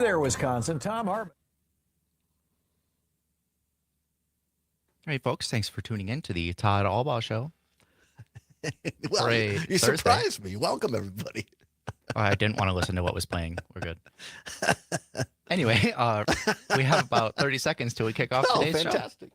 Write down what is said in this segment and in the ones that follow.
There, Wisconsin. Tom Hartman. Hey, folks, thanks for tuning in to the Todd Allbaugh Show. Well, you surprised me. Welcome, everybody. I didn't want to listen to what was playing. We're good. Anyway, we have about 30 seconds till we kick off today's show. Fantastic.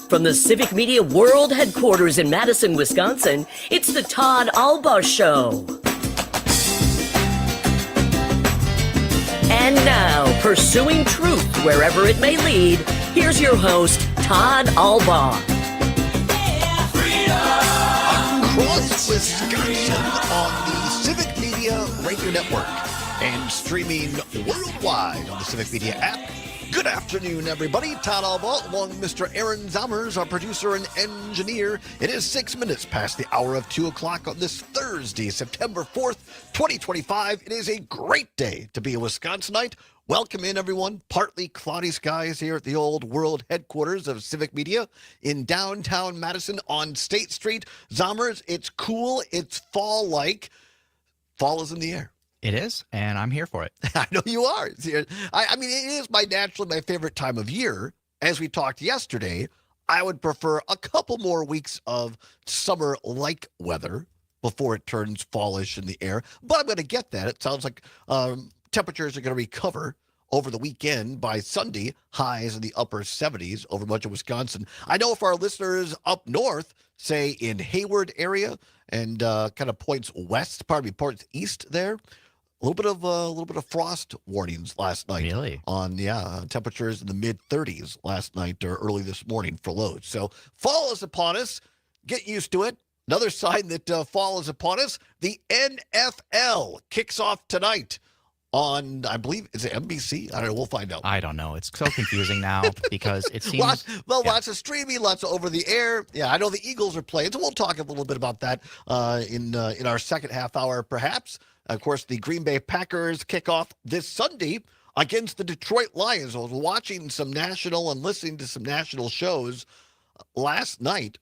From the Civic Media World Headquarters in Madison, Wisconsin, it's the Todd Allbaugh Show. And now, pursuing truth wherever it may lead, here's your host, Todd Allbaugh. Across Wisconsin on the Civic Media Radio Network and streaming worldwide on the Civic Media app. Good afternoon, everybody. Todd Allbaugh, along with Mr. Aaron Zommers, our producer and engineer. It is 6 minutes past the hour of 2 o'clock on this Thursday, September 4th, 2025. It is a great day to be a Wisconsinite. Welcome in, everyone. Partly cloudy skies here at the old world headquarters of Civic Media in downtown Madison on State Street. Zommers, it's cool. It's fall-like. Fall is in the air. It is, and I'm here for it. I know you are. I mean, it is naturally my favorite time of year. As we talked yesterday, I would prefer a couple more weeks of summer-like weather before it turns fallish in the air. But I'm going to get that. It sounds like temperatures are going to recover over the weekend. By Sunday, highs in the upper 70s over much of Wisconsin. I know if our listeners up north, say in Hayward area and kind of points east there, a little bit of frost warnings last night. Really? On temperatures in the mid 30s last night or early this morning for lows. So fall is upon us. Get used to it. Another sign that fall is upon us. The NFL kicks off tonight on, I believe, is it NBC? I don't know. We'll find out. I don't know. It's so confusing now because it seems lots of streaming, lots of over the air. Yeah, I know the Eagles are playing, so we'll talk a little bit about that in our second half hour, perhaps. Of course, the Green Bay Packers kick off this Sunday against the Detroit Lions. I was watching some national and listening to some national shows last night.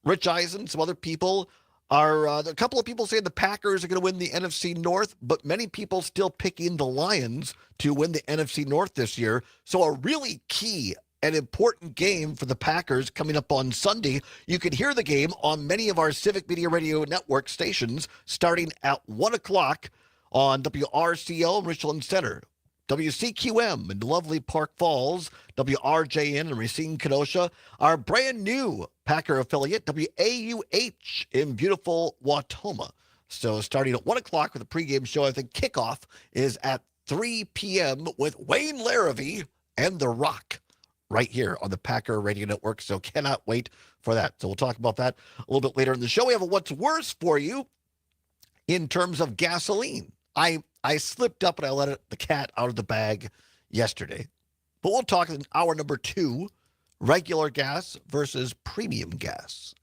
Rich Eisen, some other people a couple of people saying the Packers are going to win the NFC North, but many people still picking the Lions to win the NFC North this year. So a really key and important game for the Packers coming up on Sunday. You can hear the game on many of our Civic Media Radio Network stations starting at 1 o'clock on WRCO and Richland Center, WCQM in lovely Park Falls, WRJN in Racine, Kenosha, our brand new Packer affiliate, WAUH in beautiful Wautoma. So starting at 1 o'clock with a pregame show, I think kickoff is at 3 p.m. with Wayne Larrivee and The Rock right here on the Packer Radio Network. So cannot wait for that. So we'll talk about that a little bit later in the show. We have a What's Worse for you in terms of gasoline. I slipped up and I let the cat out of the bag yesterday. But we'll talk in hour number 2, regular gas versus premium gas.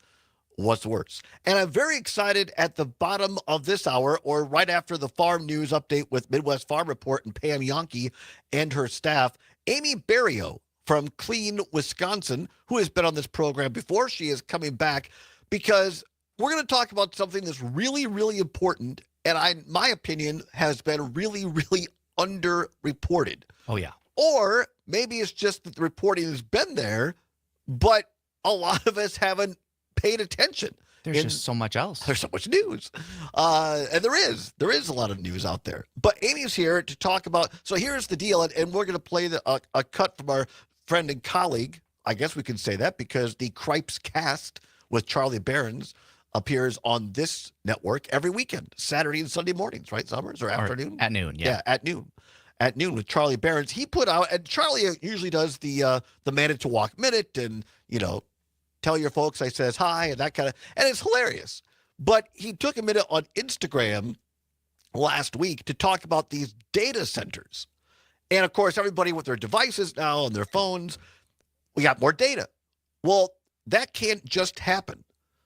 What's worse? And I'm very excited at the bottom of this hour, or right after the farm news update with Midwest Farm Report and Pam Yonke and her staff, Amy Barrio from Clean, Wisconsin, who has been on this program before. She is coming back because we're going to talk about something that's really, really important, and my opinion, has been really, really underreported. Oh, yeah. Or maybe it's just that the reporting has been there, but a lot of us haven't paid attention. There's just so much else. There's so much news. And there is a lot of news out there. But Amy's here to talk about, so here's the deal, and we're going to play a cut from our friend and colleague, I guess we can say that, because the Cripes Cast with Charlie Behrens appears on this network every weekend, Saturday and Sunday mornings, right, Summers, or afternoon? At noon, yeah. Yeah, at noon. At noon with Charlie Behrens. He put out, and Charlie usually does the Manage to Walk Minute and, tell your folks I says hi and that kind of, and it's hilarious. But he took a minute on Instagram last week to talk about these data centers. And of course, everybody with their devices now on their phones, we got more data. Well, that can't just happen.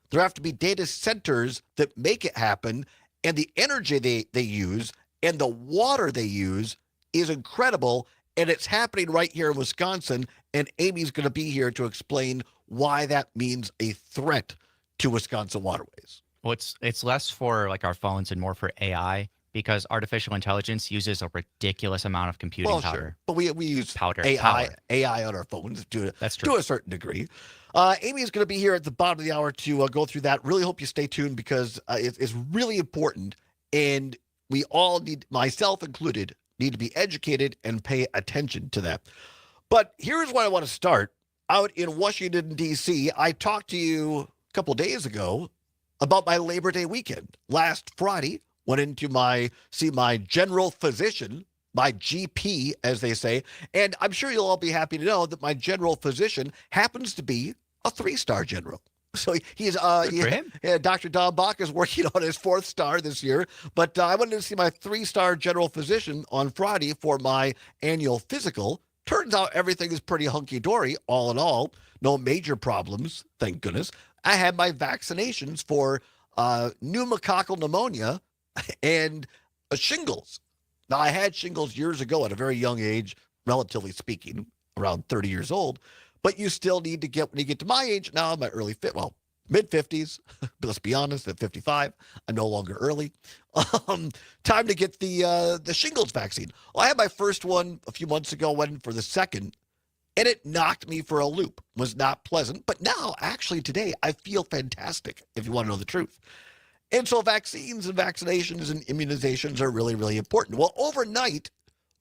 There have to be data centers that make it happen. And the energy they use and the water they use is incredible. And it's happening right here in Wisconsin. And Amy's going to be here to explain why that means a threat to Wisconsin waterways. Well, it's less for like our phones and more for AI, because artificial intelligence uses a ridiculous amount of computing power. Sure. But we use Power. AI on our phones to a certain degree. Amy is going to be here at the bottom of the hour to go through that. Really hope you stay tuned, because it's really important, and we all need, myself included, need to be educated and pay attention to that. But here's where I want to start. Out in Washington, D.C., I talked to you a couple days ago about my Labor Day weekend. Last Friday, went in to see my general physician, my GP, as they say. And I'm sure you'll all be happy to know that my general physician happens to be a 3-star general. So he's Dr. Allbaugh is working on his 4th star this year. But I went to see my 3-star general physician on Friday for my annual physical. Turns out everything is pretty hunky-dory, all in all. No major problems, thank goodness. I had my vaccinations for pneumococcal pneumonia and shingles. Now, I had shingles years ago at a very young age, relatively speaking, around 30 years old. But you still need to get, when you get to my age, now I'm at mid-50s. But let's be honest, at 55, I'm no longer early. Time to get the shingles vaccine. Well, I had my first one a few months ago, went in for the second, and it knocked me for a loop. Was not pleasant. But now, actually today, I feel fantastic, if you want to know the truth. And so vaccines and vaccinations and immunizations are really, really important. Well, overnight,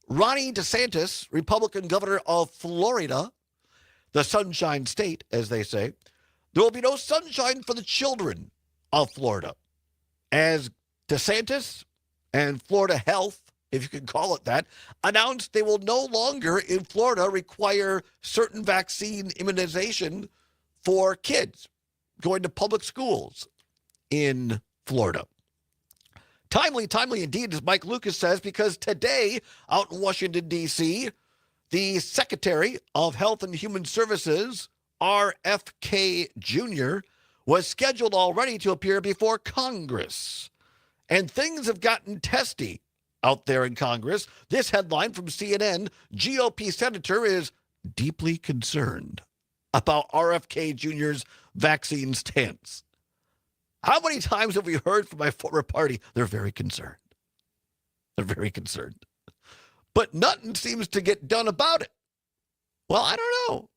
Ron DeSantis, Republican governor of Florida, the Sunshine State, as they say, there will be no sunshine for the children of Florida, as DeSantis and Florida Health, if you can call it that, announced they will no longer in Florida require certain vaccine immunization for kids going to public schools in Florida. Timely indeed, as Mike Lucas says, because today out in Washington, D.C., the Secretary of Health and Human Services, RFK Jr., was scheduled already to appear before Congress. And things have gotten testy out there in Congress. This headline from CNN, GOP senator is deeply concerned about RFK Jr.'s vaccine stance. How many times have we heard from my former party? They're very concerned. They're very concerned. But nothing seems to get done about it. Well, I don't know.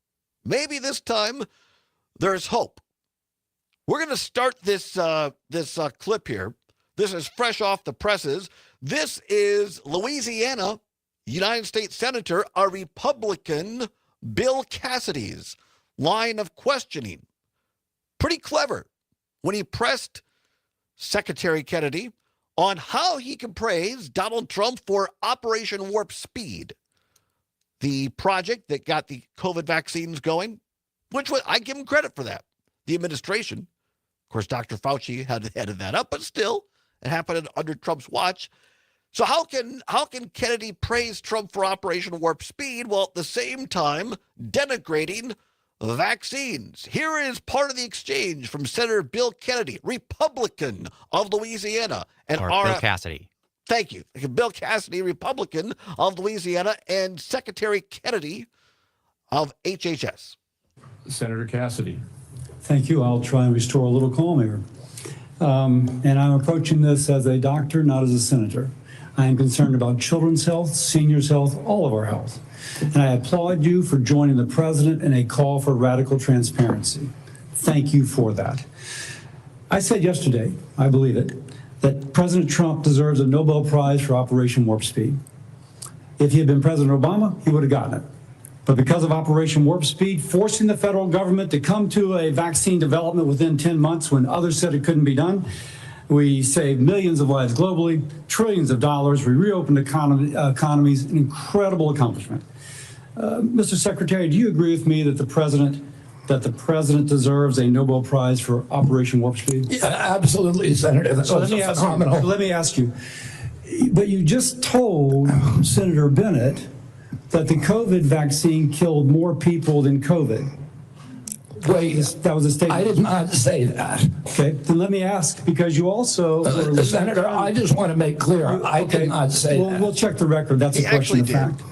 Maybe this time there's hope. We're going to start this clip here. This is fresh off the presses. This is Louisiana United States Senator, a Republican, Bill Cassidy's line of questioning. Pretty clever when he pressed Secretary Kennedy on how he can praise Donald Trump for Operation Warp Speed, the project that got the COVID vaccines going, which I give him credit for that. The administration, of course, Dr. Fauci had headed that up, but still, it happened under Trump's watch. So how can Kennedy praise Trump for Operation Warp Speed while at the same time denigrating vaccines? Here is part of the exchange from Senator Bill Kennedy, Republican of Louisiana, and Bill Cassidy. Thank you, Bill Cassidy, Republican of Louisiana, and Secretary Kennedy of HHS. Senator Cassidy. Thank you. I'll try and restore a little calm here. And I'm approaching this as a doctor, not as a senator. I am concerned about children's health, seniors' health, all of our health. And I applaud you for joining the president in a call for radical transparency. Thank you for that. I said yesterday, I believe it, that President Trump deserves a Nobel Prize for Operation Warp Speed. If he had been President Obama, he would have gotten it. But because of Operation Warp Speed, forcing the federal government to come to a vaccine development within 10 months when others said it couldn't be done, we saved millions of lives globally, trillions of dollars. We reopened economies, an incredible accomplishment. Mr. Secretary, do you agree with me that the president deserves a Nobel Prize for Operation Warp Speed? Yeah, absolutely, Senator. That's phenomenal. Let me ask you, But you just told Senator Bennett that the COVID vaccine killed more people than COVID. Wait, That was a statement. I did not say that. Okay, then let me ask, because you also... Senator, I just want to make clear, I did not say that. We'll check the record. That's He a question actually of fact.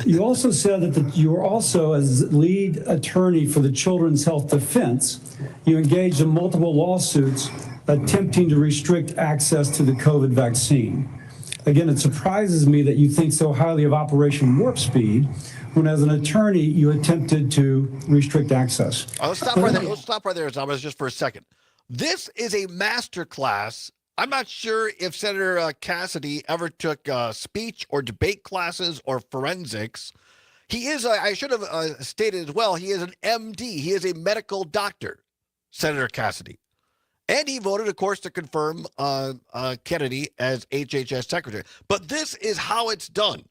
You also said that you were also, as lead attorney for the Children's Health Defense, you engaged in multiple lawsuits attempting to restrict access to the COVID vaccine. Again, it surprises me that you think so highly of Operation Warp Speed when, as an attorney, you attempted to restrict access. Let's stop right there. Let's stop right there, Thomas, just for a second. This is a master class. I'm not sure if Senator Cassidy ever took speech or debate classes or forensics. He is, I should have stated as well, he is an MD. He is a medical doctor, Senator Cassidy. And he voted, of course, to confirm Kennedy as HHS secretary. But this is how it's done.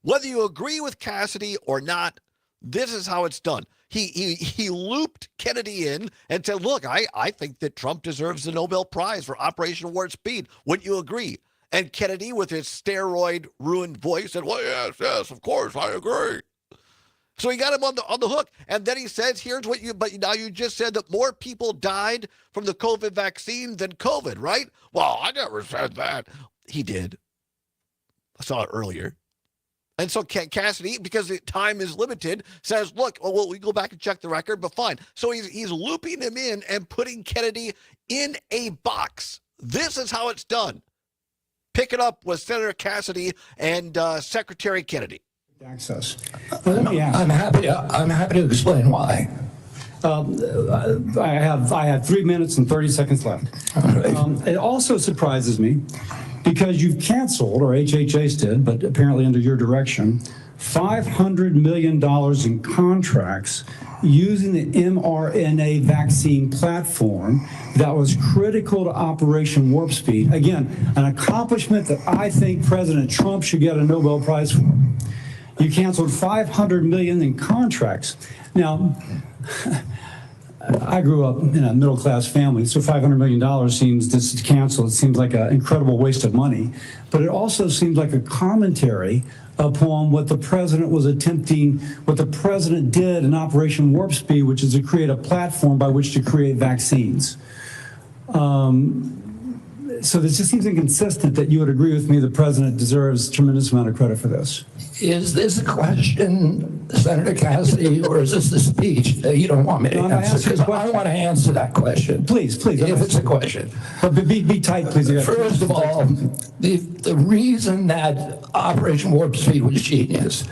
Whether you agree with Cassidy or not, this is how it's done. He looped Kennedy in and said, look, I think that Trump deserves the Nobel Prize for Operation Warp Speed. Wouldn't you agree? And Kennedy, with his steroid-ruined voice, said, well, yes, of course, I agree. So he got him on the hook. And then he says, here's what but now you just said that more people died from the COVID vaccine than COVID, right? Well, I never said that. He did. I saw it earlier. And so Cassidy, because the time is limited, says, look, well, we go back and check the record, but fine. So he's looping him in and putting Kennedy in a box. This is how it's done. Pick it up with Senator Cassidy and Secretary Kennedy. Access. Let me ask. I'm happy to explain why. I have 3 minutes and 30 seconds left. It also surprises me because you've canceled, or HHS did, but apparently under your direction, $500 million in contracts using the mRNA vaccine platform that was critical to Operation Warp Speed. Again, an accomplishment that I think President Trump should get a Nobel Prize for. You canceled $500 million in contracts. Now, I grew up in a middle-class family, so $500 million seems, just to cancel, it seems like an incredible waste of money. But it also seems like a commentary upon what the president was attempting, what the president did in Operation Warp Speed, which is to create a platform by which to create vaccines. So this just seems inconsistent that you would agree with me the president deserves a tremendous amount of credit for this. Is this a question, Senator Cassidy, or is this the speech that you don't want me to answer? Because I want to answer that question. Please. If it's a question. But be tight, please. First of all, the reason that Operation Warp Speed was genius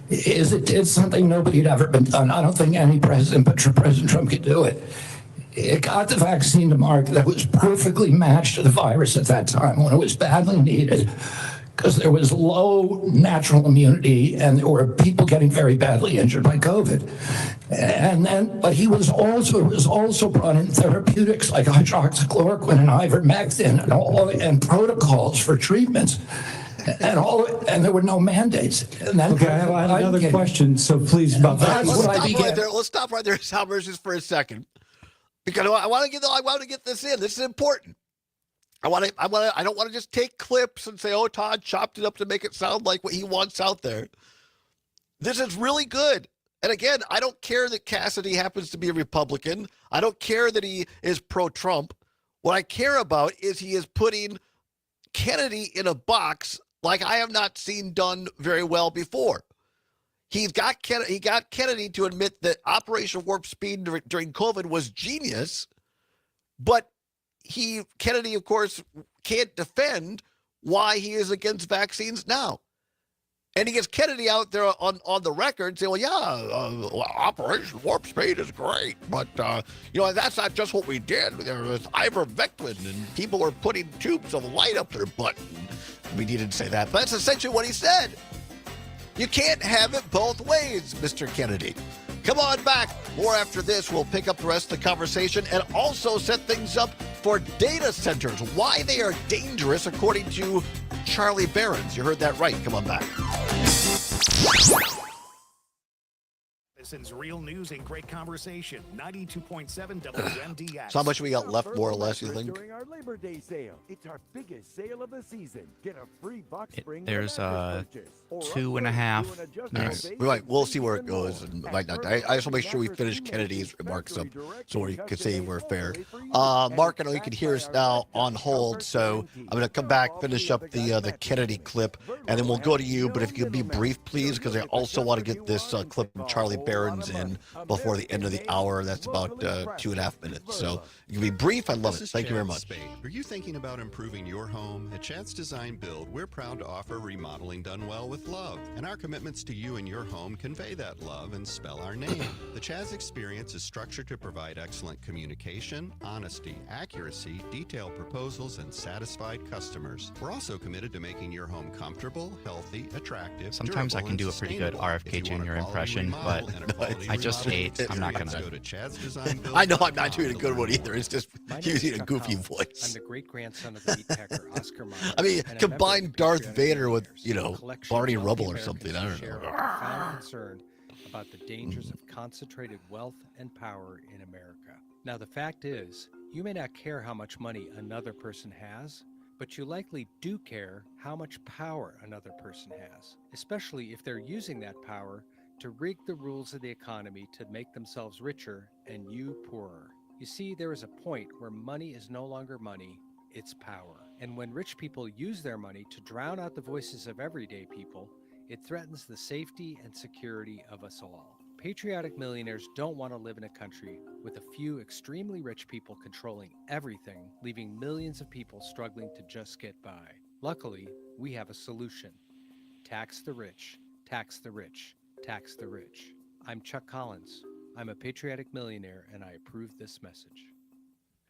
is it did something nobody had ever been done. I don't think any president but President Trump could do it. It got the vaccine to market that was perfectly matched to the virus at that time when it was badly needed, because there was low natural immunity and there were people getting very badly injured by COVID. But it was also brought in therapeutics like hydroxychloroquine and ivermectin and protocols for treatments. And there were no mandates. And then, okay, I have another question, so please about that. Let's stop right there, Salvers, just for a second. Because I want to get this in. This is important. I don't want to just take clips and say, oh, Todd chopped it up to make it sound like what he wants out there. This is really good. And again, I don't care that Cassidy happens to be a Republican. I don't care that he is pro-Trump. What I care about is he is putting Kennedy in a box like I have not seen done very well before. He got Kennedy to admit that Operation Warp Speed during COVID was genius, but Kennedy, of course, can't defend why he is against vaccines now. And he gets Kennedy out there on the record saying, well, yeah, Operation Warp Speed is great, but, that's not just what we did. There was ivermectin, and people were putting tubes of light up their butt. We didn't say that, but that's essentially what he said. You can't have it both ways, Mr. Kennedy. Come on back. More after this. We'll pick up the rest of the conversation and also set things up for data centers, why they are dangerous, according to Charlie Behrens. You heard that right. Come on back. Madison's real news and great conversation. 92.7 WMDX. So how much we got left, more or less, you think? During our Labor Day sale. It's our biggest sale of the season. Get a free box spring. There's mattress purchase. Or 2.5 upgrade to an adjustable minutes. base We'll see and where it even more. goes. And might not. At I just want to make sure we Mattress finish Remix, Kennedy's remarks up factory direct so we and can say custom we're made fair. all the way for you. Mark, I And know you it's can backed hear by us our now lifetime on hold, comfort so guarantee. I'm going to come back, finish up the Kennedy clip, and then we'll go to you. But if you could be brief, please, because I also want to get this clip from Charlie Barron's in before the end of the hour. That's about 2.5 minutes. So you can be brief. I love it. Thank you very much. Are you thinking about improving your home? At Chad's Design Build, we're proud to offer remodeling done well with love. And our commitments to you and your home convey that love and spell our name. The Chad's experience is structured to provide excellent communication, honesty, accuracy, detailed proposals, and satisfied customers. We're also committed to making your home comfortable, healthy, attractive. Sometimes I durable, can do and a pretty good sustainable. RFK If you want a Jr. quality impression, remodel but and a quality I just remodel, ate. I'm not please gonna. go to Chad's Design Build. I know I'm not doing a good one either. It's just My name is using a Chuck goofy Collins. I'm voice. the great-grandson of the meatpacker Oscar Mayer. I mean, and a combine member of the Darth Patriotic Vader with, Millionaires, you a know, collection Barney of wealthy Rubble or Americans something. I who don't share know. a profound concern about the dangers of concentrated wealth and power in America. Now, the fact is, you may not care how much money another person has, but you likely do care how much power another person has, especially if they're using that power to rig the rules of the economy to make themselves richer and you poorer. You see, there is a point where money is no longer money, it's power. And when rich people use their money to drown out the voices of everyday people, it threatens the safety and security of us all. Patriotic millionaires don't want to live in a country with a few extremely rich people controlling everything, leaving millions of people struggling to just get by. Luckily, we have a solution. Tax the rich, tax the rich, tax the rich. I'm Chuck Collins. I'm a patriotic millionaire and I approve this message.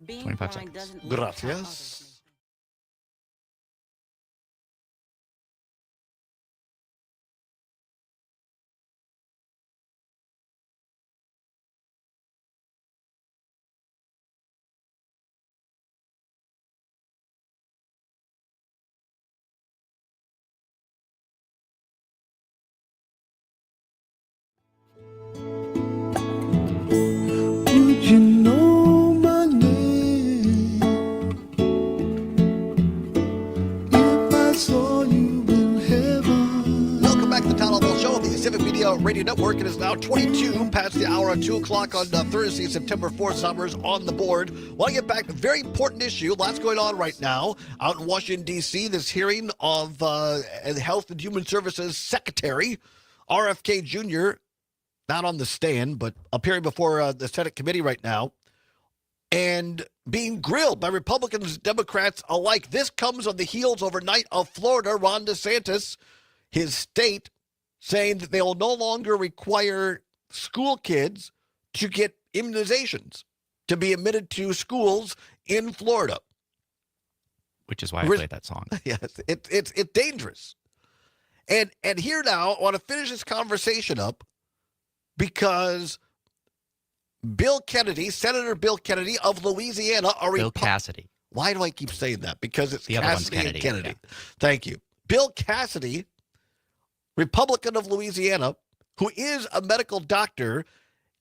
25 seconds. Gracias. Would you know my name if I saw you in heaven? Welcome back to the Todd Allbaugh Show on the Civic Media Radio Network. It is now 22 past the hour of 2 o'clock on Thursday, September 4th. Summer's on the board. Want to get back to a very important issue. Lots going on right now out in Washington, D.C. This hearing of Health and Human Services Secretary RFK Jr., not on the stand, but appearing before the Senate committee right now and being grilled by Republicans and Democrats alike. This comes on the heels overnight of Florida, Ron DeSantis, his state, saying that they will no longer require school kids to get immunizations to be admitted to schools in Florida. Which is why I played that song. Yes, it's dangerous. And here now, I want to finish this conversation up because Bill Kennedy, Senator Bill Kennedy of Louisiana, Bill Cassidy. Why do I keep saying that? Because it's The other one's Cassidy and Kennedy, Kennedy. Thank you. Bill Cassidy, Republican of Louisiana, who is a medical doctor,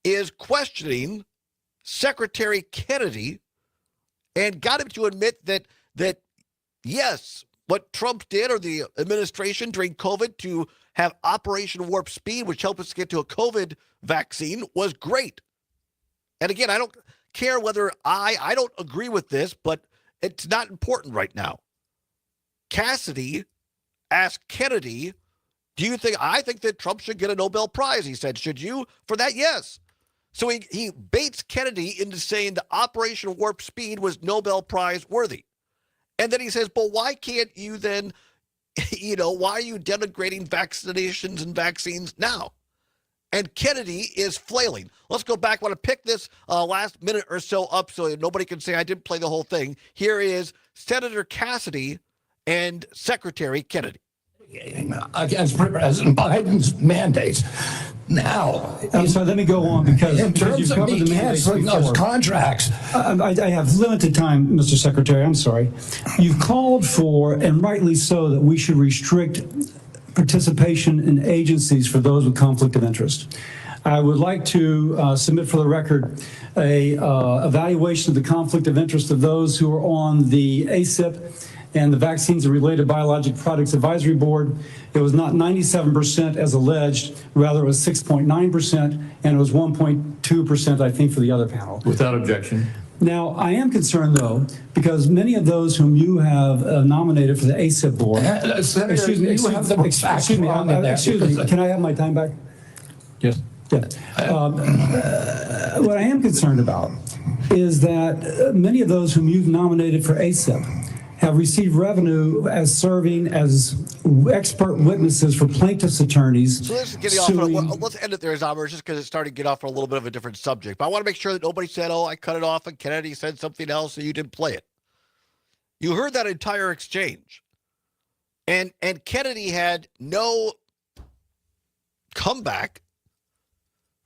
is questioning Secretary Kennedy and got him to admit that yes, what Trump did or the administration during COVID to have Operation Warp Speed, which helped us get to a COVID vaccine, was great. And again, I don't care whether I don't agree with this, but it's not important right now. Cassidy asked Kennedy, I think that Trump should get a Nobel Prize. He said, should you? For that, yes. So he baits Kennedy into saying the Operation Warp Speed was Nobel Prize worthy. And then he says, but why can't you then, why are you denigrating vaccinations and vaccines now? And Kennedy is flailing. Let's go back. I want to pick this last minute or so up so nobody can say I didn't play the whole thing. Here is Senator Cassidy and Secretary Kennedy. Against President Biden's mandates. Now, I'm sorry, let me go on because in terms you've of covered me the mandates canceling those before. contracts, I have limited time, Mr. Secretary. I'm sorry. You've called for, and rightly so, that we should restrict participation in agencies for those with conflict of interest. I would like to submit for the record a evaluation of the conflict of interest of those who are on the ACIP and the Vaccines and Related Biologic Products Advisory Board. It was not 97% as alleged, rather it was 6.9%, and it was 1.2%, I think, for the other panel. Without objection. Now, I am concerned, though, because many of those whom you have nominated for the ACIP board. Senator, Excuse me, you have the facts wrong in that. excuse me, can I have my time back? Yes. Yeah. What I am concerned about is that many of those whom you've nominated for ACIP have received revenue as serving as expert witnesses for plaintiffs' attorneys. So let's get off. Let's end it there, Zommer, just because it's starting to get off on a little bit of a different subject. But I want to make sure that nobody said, "Oh, I cut it off," and Kennedy said something else, and you didn't play it. You heard that entire exchange, and Kennedy had no comeback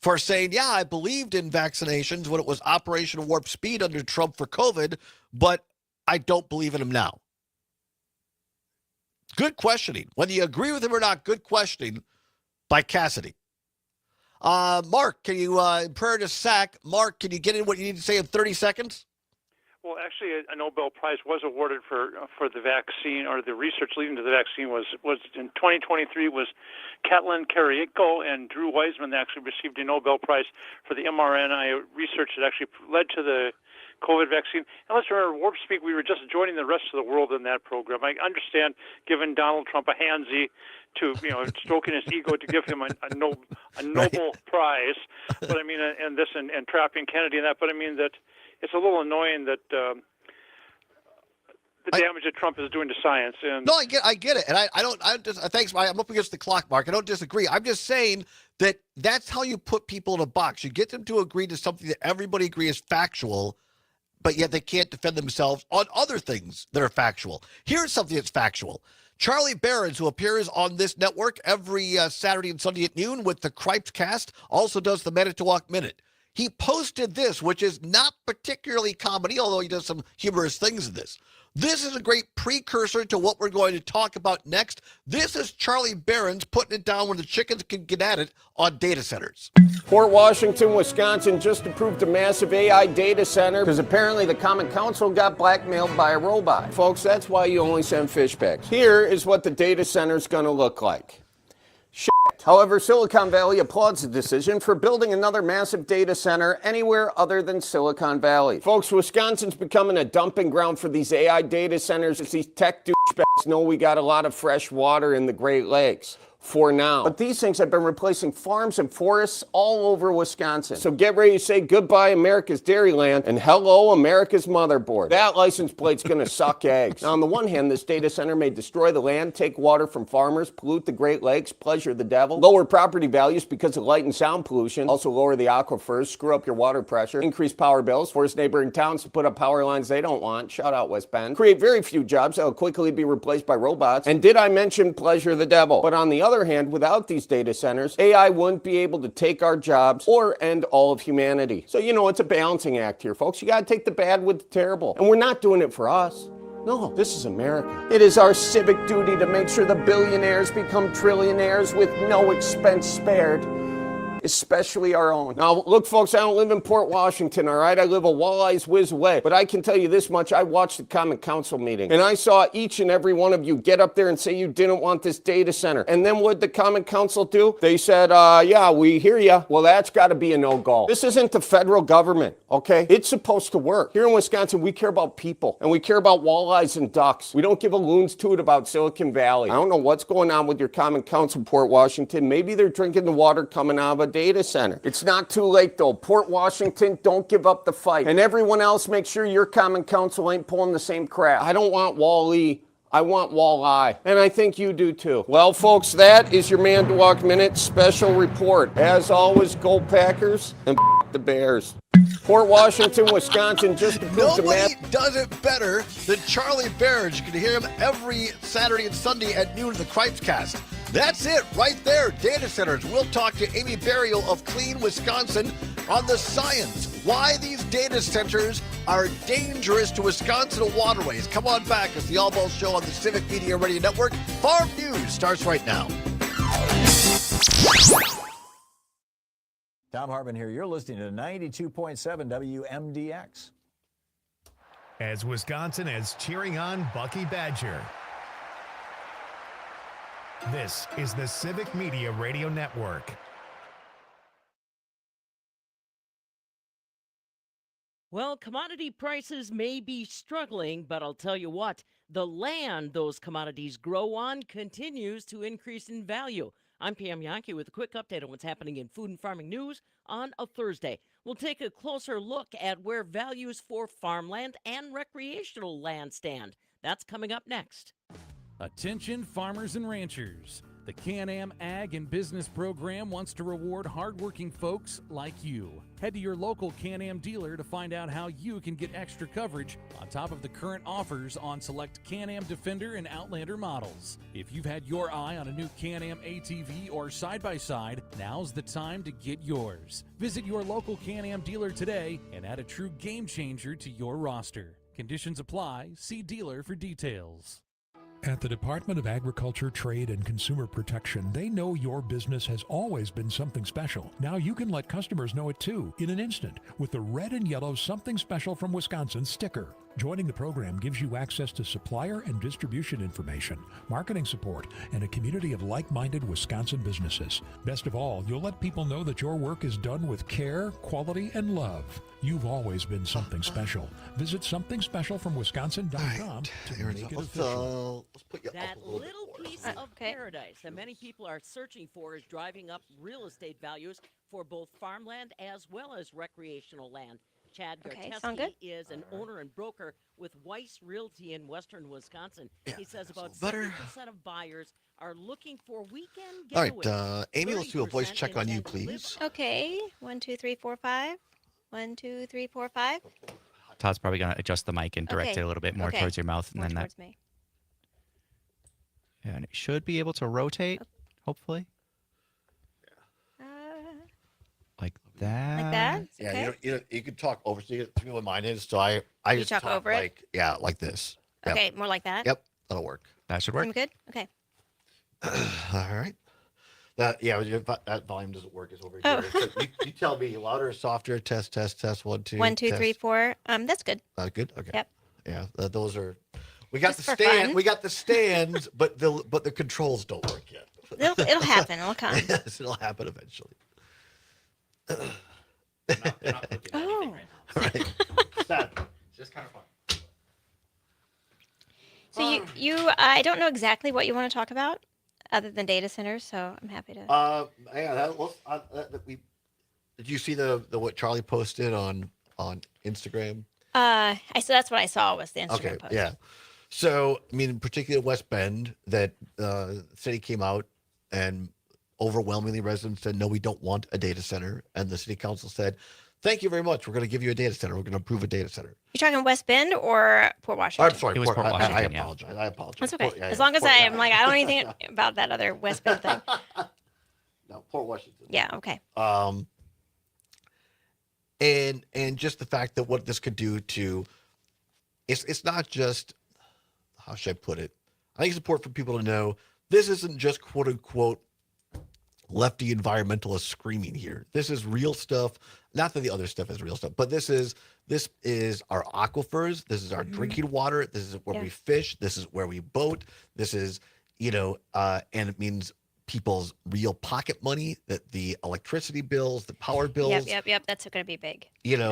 for saying, "Yeah, I believed in vaccinations when it was Operation Warp Speed under Trump for COVID, but I don't believe in him now." Good questioning. Whether you agree with him or not, good questioning by Cassidy. Mark, can you, prior to Sack, Mark, can you get in what you need to say in 30 seconds? Well, actually, a Nobel Prize was awarded for the vaccine, or the research leading to the vaccine was in 2023 was Katalin Karikó and Drew Weissman. They actually received a Nobel Prize for the mRNA research that actually led to the COVID vaccine. And let's remember, Warp Speed, we were just joining the rest of the world in that program. I understand giving Donald Trump a handsy to, stroking his ego to give him a Nobel Prize, but I mean, and trapping Kennedy and that, but I mean that it's a little annoying that the damage that Trump is doing to science. And no, I get it, and thanks. I'm up against the clock, Mark. I don't disagree. I'm just saying that that's how you put people in a box. You get them to agree to something that everybody agrees is factual, but yet they can't defend themselves on other things that are factual. Here's something that's factual. Charlie Behrens, who appears on this network every Saturday and Sunday at noon with the Cripes Cast, also does the Manitowoc Minute. He posted this, which is not particularly comedy, although he does some humorous things in this. This is a great precursor to what we're going to talk about next. This is Charlie Behrens putting it down where the chickens can get at it on data centers. Port Washington, Wisconsin just approved a massive AI data center because apparently the Common Council got blackmailed by a robot. Folks, that's why you only send fish bags. Here is what the data center is going to look like. However, Silicon Valley applauds the decision for building another massive data center anywhere other than Silicon Valley. Folks, Wisconsin's becoming a dumping ground for these AI data centers as these tech douchebags know we got a lot of fresh water in the Great Lakes. For now. But these things have been replacing farms and forests all over Wisconsin. So get ready to say goodbye America's Dairyland and hello America's motherboard. That license plate's gonna suck eggs. Now on the one hand, this data center may destroy the land, take water from farmers, pollute the Great Lakes, pleasure the devil, lower property values because of light and sound pollution, also lower the aquifers, screw up your water pressure, increase power bills, force neighboring towns to put up power lines they don't want, shout out West Bend, create very few jobs that will quickly be replaced by robots, and did I mention pleasure the devil? But on the other hand, without these data centers, AI wouldn't be able to take our jobs or end all of humanity. So, it's a balancing act here, folks. You got to take the bad with the terrible. And we're not doing it for us. No, this is America. It is our civic duty to make sure the billionaires become trillionaires with no expense spared. Especially our own. Now, look, folks, I don't live in Port Washington, all right? I live a walleye's whiz away. But I can tell you this much. I watched the Common Council meeting, and I saw each and every one of you get up there and say you didn't want this data center. And then what did the Common Council do? They said, yeah, we hear you. Well, that's got to be a no-go. This isn't the federal government, okay? It's supposed to work. Here in Wisconsin, we care about people, and we care about walleyes and ducks. We don't give a loon's toot about Silicon Valley. I don't know what's going on with your Common Council, Port Washington. Maybe they're drinking the water coming out of a data center. It's not too late, though. Port Washington, don't give up the fight. And everyone else, make sure your Common Council ain't pulling the same crap. I don't want Wall-E. I want walleye. And I think you do, too. Well, folks, that is your Manitowoc Minute special report. As always, go Packers and the Bears. Port Washington, Wisconsin just approved Nobody does it better than Charlie Behrens. You can hear him every Saturday and Sunday at noon in the Cripes Cast. That's it right there, data centers. We'll talk to Amy Barrio of Clean Wisconsin on the science, why these data centers are dangerous to Wisconsin waterways. Come on back. It's the Allbaugh Show on the Civic Media Radio Network. Farm News starts right now. Tom Hartman here. You're listening to 92.7 WMDX. As Wisconsin is cheering on Bucky Badger. This is the Civic Media Radio Network. Well, commodity prices may be struggling, but I'll tell you what, the land those commodities grow on continues to increase in value. I'm Pam Yankee with a quick update on what's happening in food and farming news on a Thursday. We'll take a closer look at where values for farmland and recreational land stand. That's coming up next. Attention farmers and ranchers. The Can-Am Ag and Business Program wants to reward hardworking folks like you. Head to your local Can-Am dealer to find out how you can get extra coverage on top of the current offers on select Can-Am Defender and Outlander models. If you've had your eye on a new Can-Am ATV or side-by-side, now's the time to get yours. Visit your local Can-Am dealer today and add a true game changer to your roster. Conditions apply. See dealer for details. At the Department of Agriculture, Trade, and Consumer Protection, they know your business has always been something special. Now you can let customers know it too, in an instant, with the red and yellow Something Special from Wisconsin sticker. Joining the program gives you access to supplier and distribution information, marketing support, and a community of like-minded Wisconsin businesses. Best of all, you'll let people know that your work is done with care, quality, and love. You've always been something special. Visit somethingspecialfromwisconsin.com to make it official. Let's put you That up a little bit piece of paradise that many people are searching for is driving up real estate values for both farmland as well as recreational land. Chad sound Garteski good. is an owner and broker with Weiss Realty in western Wisconsin. Yeah, He says about better. 70% of buyers are looking for weekend All getaways. right, Amy, let's do a voice 30% check on you, intend to live please. Okay, 1, 2, 3, 4, 5. 1, 2, 3, 4, 5. Todd's probably going to adjust the mic and direct Okay. it a little bit more Okay. towards your mouth, and More then towards me. and it should be able to rotate, hopefully, like that. Like that? Yeah, Okay. you can talk over. So you know what mine is. So I You just talk over it? like like this. Yep. Okay, more like that? Yep, that'll work. That should Seem good? Okay. All right. That that volume doesn't work. It's over Oh. here. So you tell me louder or softer. Test. 1, 2. 1, 2, 3, test. 4. That's good. Good. Okay. Yep. Yeah, those are. We got Just the for stand. fun. We got the stands, but the controls don't work yet. It'll happen. It'll come. Yes, it'll happen eventually. Oh. Right. Just kind of fun. So I don't know exactly what you want to talk about other than data centers, so I'm happy to. Did you see the what Charlie posted on Instagram? So that's what I saw was the Instagram Okay, post. yeah. So I mean, in particular, West Bend, that the city came out and overwhelmingly residents said, no, we don't want a data center, and the city council said, thank you very much. We're going to give you a data center. We're going to approve a data center. You talking West Bend or Port Washington? I'm sorry, It was Port I Washington, yeah. apologize. I apologize. That's okay. Port- yeah, As yeah, long as Port- I'm like, I don't know anything about that other West Bend thing. No, Port Washington. Yeah, okay. And just the fact that what this could do to, it's not just, how should I put it? I think it's important for people to know this isn't just quote unquote lefty environmentalists screaming here. This is real stuff. Not that the other stuff is real stuff, but this is our aquifers. This is our drinking water. This is where we fish. This is where we boat. This is, and it means people's real pocket money, that the electricity bills, the power bills. Yep. That's going to be big.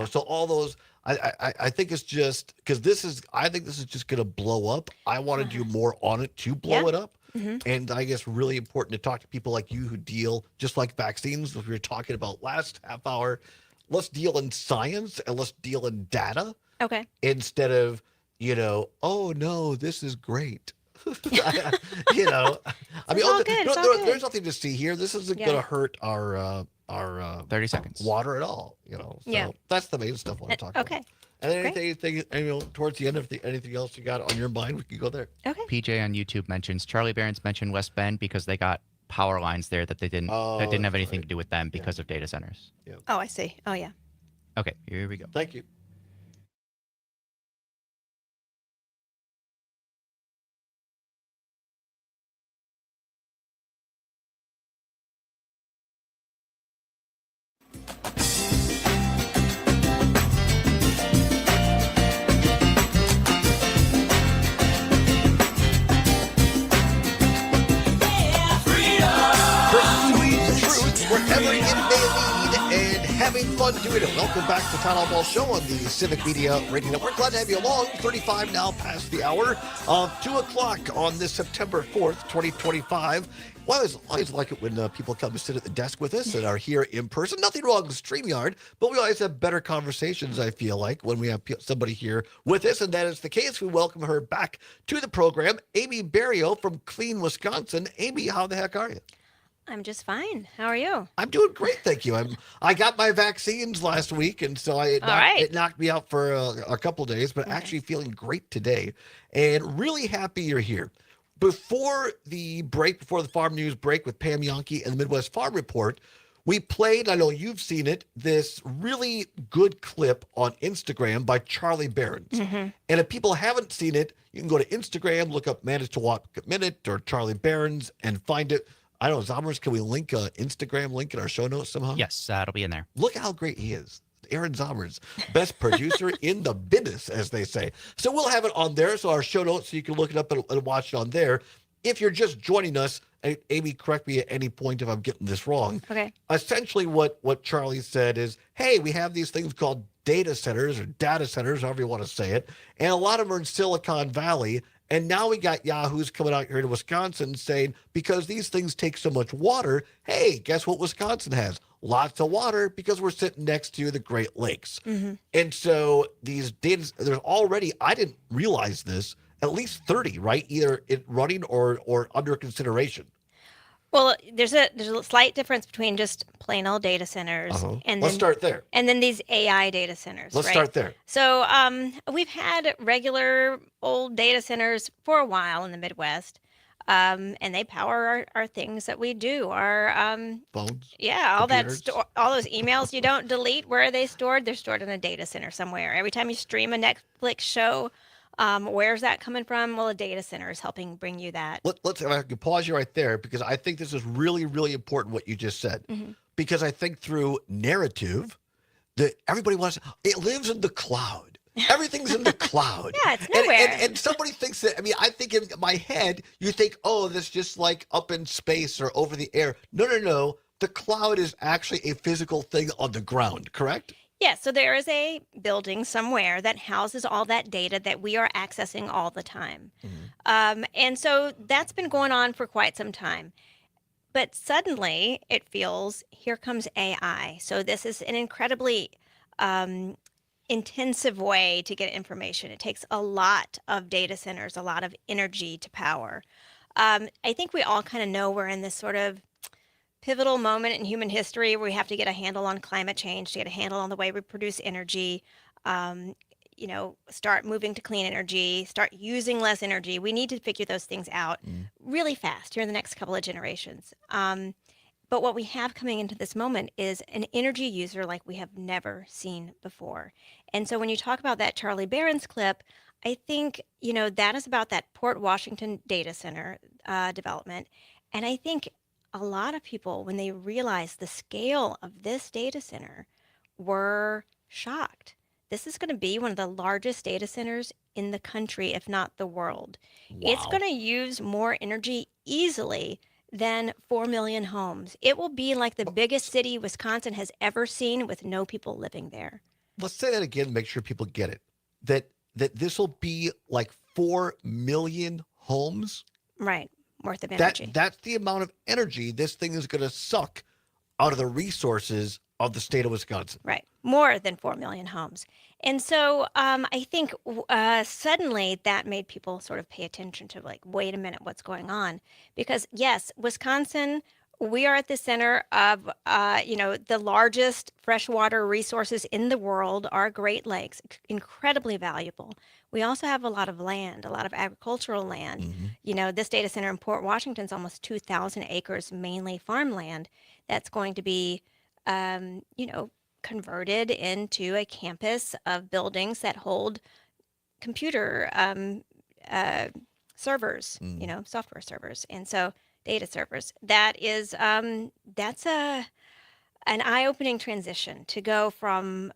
So all those, I think it's just because I think this is just going to blow up. I want to do more on it to blow it up. And I guess really important to talk to people like you who deal just like vaccines, which we were talking about last half hour. Let's deal in science and let's deal in data. Okay. Instead of, oh no, this is great. I mean, all good. It's all good. There's nothing to see here. This isn't going to hurt our 30 seconds water at all. So that's the main stuff I want to talk about. Okay. And then anything towards the end, if anything else you got on your mind, we can go there. Okay. PJ on YouTube mentions Charlie Barron's mentioned West Bend because they got power lines there that didn't have anything to do with them because of data centers. Yeah. Oh, I see. Oh, yeah. Okay, here we go. Thank you. and having fun doing it. Welcome back to Todd Allbaugh Show on the Civic Media Radio Network. Glad to have you along. 35 now past the hour of 2 o'clock on this September 4th, 2025. Well, I always like it when people come and sit at the desk with us and are here in person. Nothing wrong with StreamYard, but we always have better conversations, I feel like, when we have somebody here with us. And that is the case. We welcome her back to the program, Amy Barrio from Clean, Wisconsin. Amy, how the heck are you? I'm just fine. How are you? I'm doing great, thank you. I got my vaccines last week, and so it knocked me out for a couple days, but actually feeling great today, and really happy you're here. Before the farm news break with Pam Yonke and the Midwest Farm Report, we played, I know you've seen it, this really good clip on Instagram by Charlie Behrens. Mm-hmm. And if people haven't seen it, you can go to Instagram, look up Manitowoc Minute or Charlie Behrens and find it. I don't know, Zommers, can we link an Instagram link in our show notes somehow? Yes, it'll be in there. Look how great he is. Aaron Zommers, best producer in the business, as they say. So we'll have it on there, so our show notes, so you can look it up and watch it on there. If you're just joining us, Amy, correct me at any point if I'm getting this wrong. Okay. Essentially what Charlie said is, hey, we have these things called data centers, however you want to say it, and a lot of them are in Silicon Valley. And now we got yahoos coming out here to Wisconsin saying, because these things take so much water, hey, guess what Wisconsin has? Lots of water because we're sitting next to the Great Lakes. Mm-hmm. And so these data, there's already, I didn't realize this, at least 30, right? Either running or under consideration. Well, there's a slight difference between just plain old data centers and Let's start there. And then these AI data centers. Let's right? start there. So we've had regular old data centers for a while in the Midwest, and they power our things that we do. Our phones. Yeah, all computers. all those emails you don't delete. Where are they stored? They're stored in a data center somewhere. Every time you stream a Netflix show. Where's that coming from? Well, a data center is helping bring you that. Let's I can pause you right there because I think this is really, really important what you just said. Mm-hmm. Because I think through narrative that everybody wants, it lives in the cloud. Everything's in the cloud. Yeah, it's nowhere. And somebody thinks that, I think in my head, you think, oh, this is just like up in space or over the air. No. The cloud is actually a physical thing on the ground, correct? Yeah, so there is a building somewhere that houses all that data that we are accessing all the time. Mm-hmm. And so that's been going on for quite some time. But suddenly it feels, here comes AI. So this is an incredibly intensive way to get information. It takes a lot of data centers, a lot of energy to power. I think we all kind of know we're in this sort of pivotal moment in human history where we have to get a handle on climate change, to get a handle on the way we produce energy, start moving to clean energy, start using less energy. We need to figure those things out really fast here in the next couple of generations. But what we have coming into this moment is an energy user like we have never seen before. And so when you talk about that Charlie Behrens clip, I think, that is about that Port Washington data center development. And I think a lot of people, when they realized the scale of this data center, were shocked. This is going to be one of the largest data centers in the country, if not the world. Wow. It's going to use more energy easily than 4 million homes. It will be like the biggest city Wisconsin has ever seen with no people living there. Let's say that again, make sure people get it. That this will be like 4 million homes. Right. Worth of energy. That's the amount of energy this thing is going to suck out of the resources of the state of Wisconsin. Right. More than 4 million homes. And so I think suddenly that made people sort of pay attention to wait a minute, what's going on? Because yes, Wisconsin, we are at the center of, the largest freshwater resources in the world, our Great Lakes, incredibly valuable. We also have a lot of land, a lot of agricultural land. Mm-hmm. This data center in Port Washington is almost 2,000 acres, mainly farmland, that's going to be, converted into a campus of buildings that hold computer servers, software servers. And so data servers. That is, that's an eye-opening transition to go from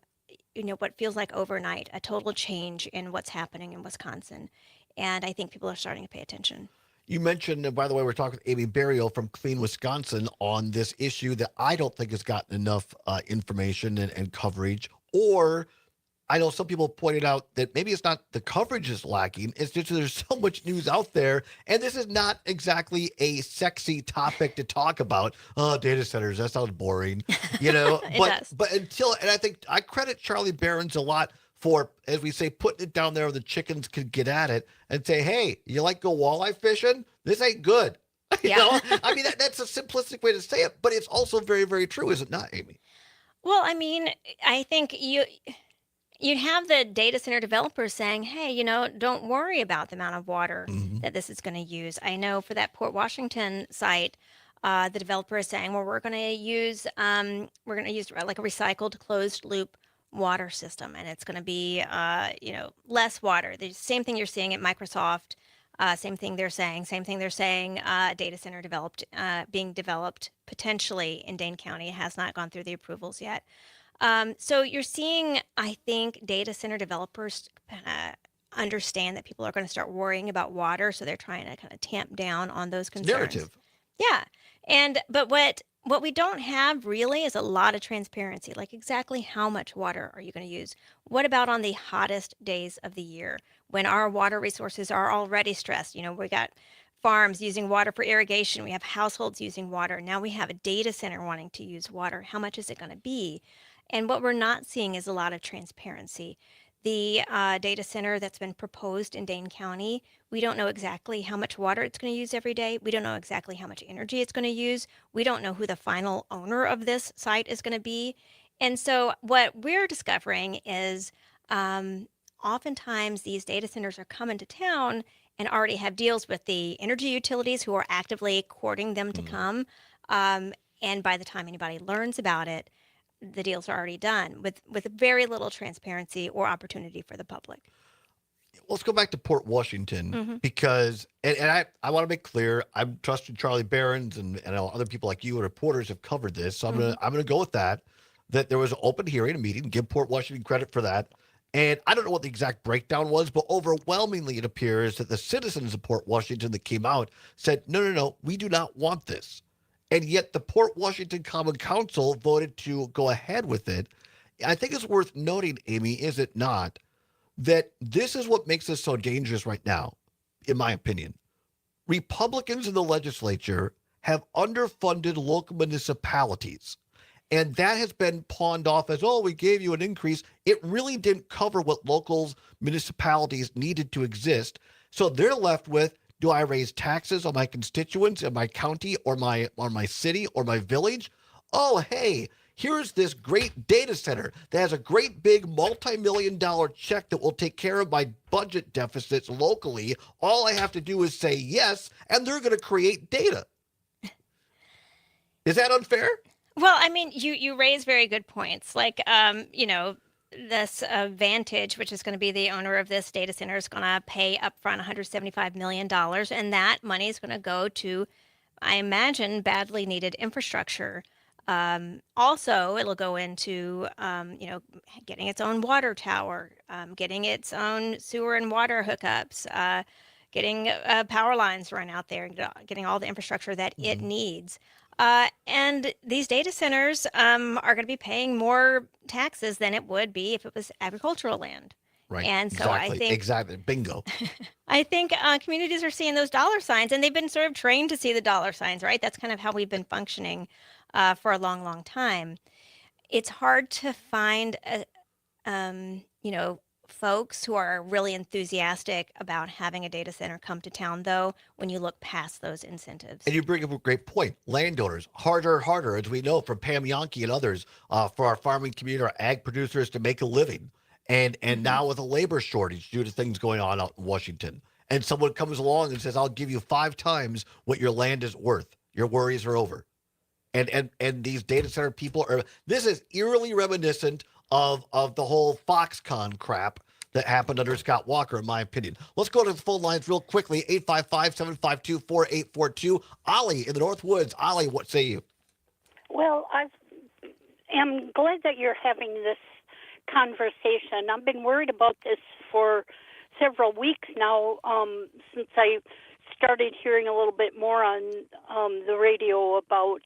what feels like overnight, a total change in what's happening in Wisconsin. And I think people are starting to pay attention. You mentioned, by the way, we're talking with Amy Berrio from Clean Wisconsin on this issue that I don't think has gotten enough information and coverage. Or I know some people pointed out that maybe it's not the coverage is lacking. It's just there's so much news out there. And this is not exactly a sexy topic to talk about. Oh, data centers, that sounds boring. It does. But and I think I credit Charlie Barron's a lot for, as we say, putting it down there where the chickens could get at it and say, hey, you like go walleye fishing? This ain't good. Yeah. I mean, that's a simplistic way to say it, but it's also very, very true, is it not, Amy? Well, I mean, I think you'd have the data center developers saying, hey, don't worry about the amount of water that this is going to use. I know for that Port Washington site, the developer is saying, well, we're going to use like a recycled closed loop water system, and it's going to be less water. The same thing you're seeing at Microsoft. Same thing they're saying. Data center being developed potentially in Dane County. It has not gone through the approvals yet. So you're seeing, I think, data center developers kind of understand that people are going to start worrying about water, so they're trying to kind of tamp down on those concerns. Narrative. Yeah, but what we don't have really is a lot of transparency, like exactly how much water are you going to use? What about on the hottest days of the year when our water resources are already stressed? We got farms using water for irrigation. We have households using water. Now we have a data center wanting to use water. How much is it going to be? And what we're not seeing is a lot of transparency. The data center that's been proposed in Dane County, we don't know exactly how much water it's going to use every day. We don't know exactly how much energy it's going to use. We don't know who the final owner of this site is going to be. And so what we're discovering is oftentimes these data centers are coming to town and already have deals with the energy utilities who are actively courting them to come. And by the time anybody learns about it, the deals are already done with very little transparency or opportunity for the public. Let's go back to Port Washington because, and I want to make clear, I'm trusting Charlie Barron's and other people like you and reporters have covered this. So I'm gonna go with that there was an open hearing, a meeting, give Port Washington credit for that. And I don't know what the exact breakdown was, but overwhelmingly it appears that the citizens of Port Washington that came out said, no, we do not want this. And yet the Port Washington Common Council voted to go ahead with it. I think it's worth noting, Amy, is it not, that this is what makes this so dangerous right now, in my opinion. Republicans in the legislature have underfunded local municipalities. And that has been pawned off as, we gave you an increase. It really didn't cover what local municipalities needed to exist. So they're left with, do I raise taxes on my constituents in my county or my city or my village? Oh, hey, here's this great data center that has a great big multi-million-dollar check that will take care of my budget deficits locally. All I have to do is say yes, and they're going to create data. Is that unfair? Well, I mean, you raise very good points. Like, this Vantage, which is going to be the owner of this data center, is going to pay upfront $175 million. And that money is going to go to, I imagine, badly needed infrastructure. Also, it'll go into, getting its own water tower, getting its own sewer and water hookups, getting power lines run out there, getting all the infrastructure that it needs. And these data centers are going to be paying more taxes than it would be if it was agricultural land. Right. And so exactly. Bingo. I think communities are seeing those dollar signs, and they've been sort of trained to see the dollar signs, right? That's kind of how we've been functioning for a long, long time. It's hard to find, folks who are really enthusiastic about having a data center come to town, though, when you look past those incentives. And you bring up a great point. Landowners, harder, as we know from Pam Yankee and others, for our farming community, our ag producers to make a living. And now with a labor shortage due to things going on out in Washington. And someone comes along and says, I'll give you 5 times what your land is worth. Your worries are over. And these data center people this is eerily reminiscent of the whole Foxconn crap that happened under Scott Walker, in my opinion. Let's go to the phone lines real quickly. 855-752-4842. Ollie in the North Woods. Ollie, what say you? Well, I am glad that you're having this conversation. I've been worried about this for several weeks now, since I started hearing a little bit more on the radio about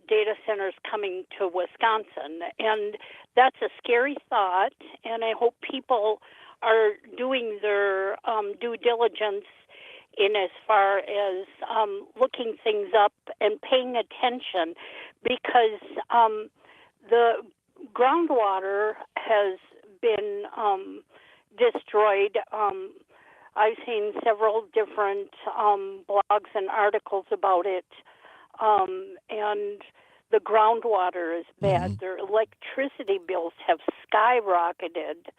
data centers coming to Wisconsin, and that's a scary thought, and I hope people are doing their due diligence in as far as looking things up and paying attention, because the groundwater has been destroyed. I've seen several different blogs and articles about it, and the groundwater is bad. Their electricity bills have skyrocketed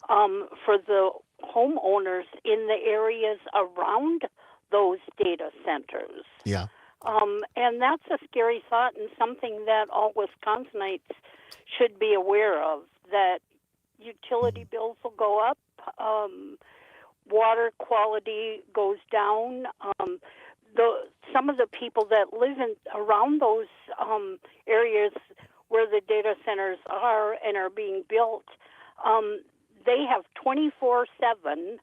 for the homeowners in the areas around those data centers. Yeah. And that's a scary thought, and something that all Wisconsinites should be aware of, that utility bills will go up, water quality goes down. Some of the people that live around those areas where the data centers are and are being built, they have 24/7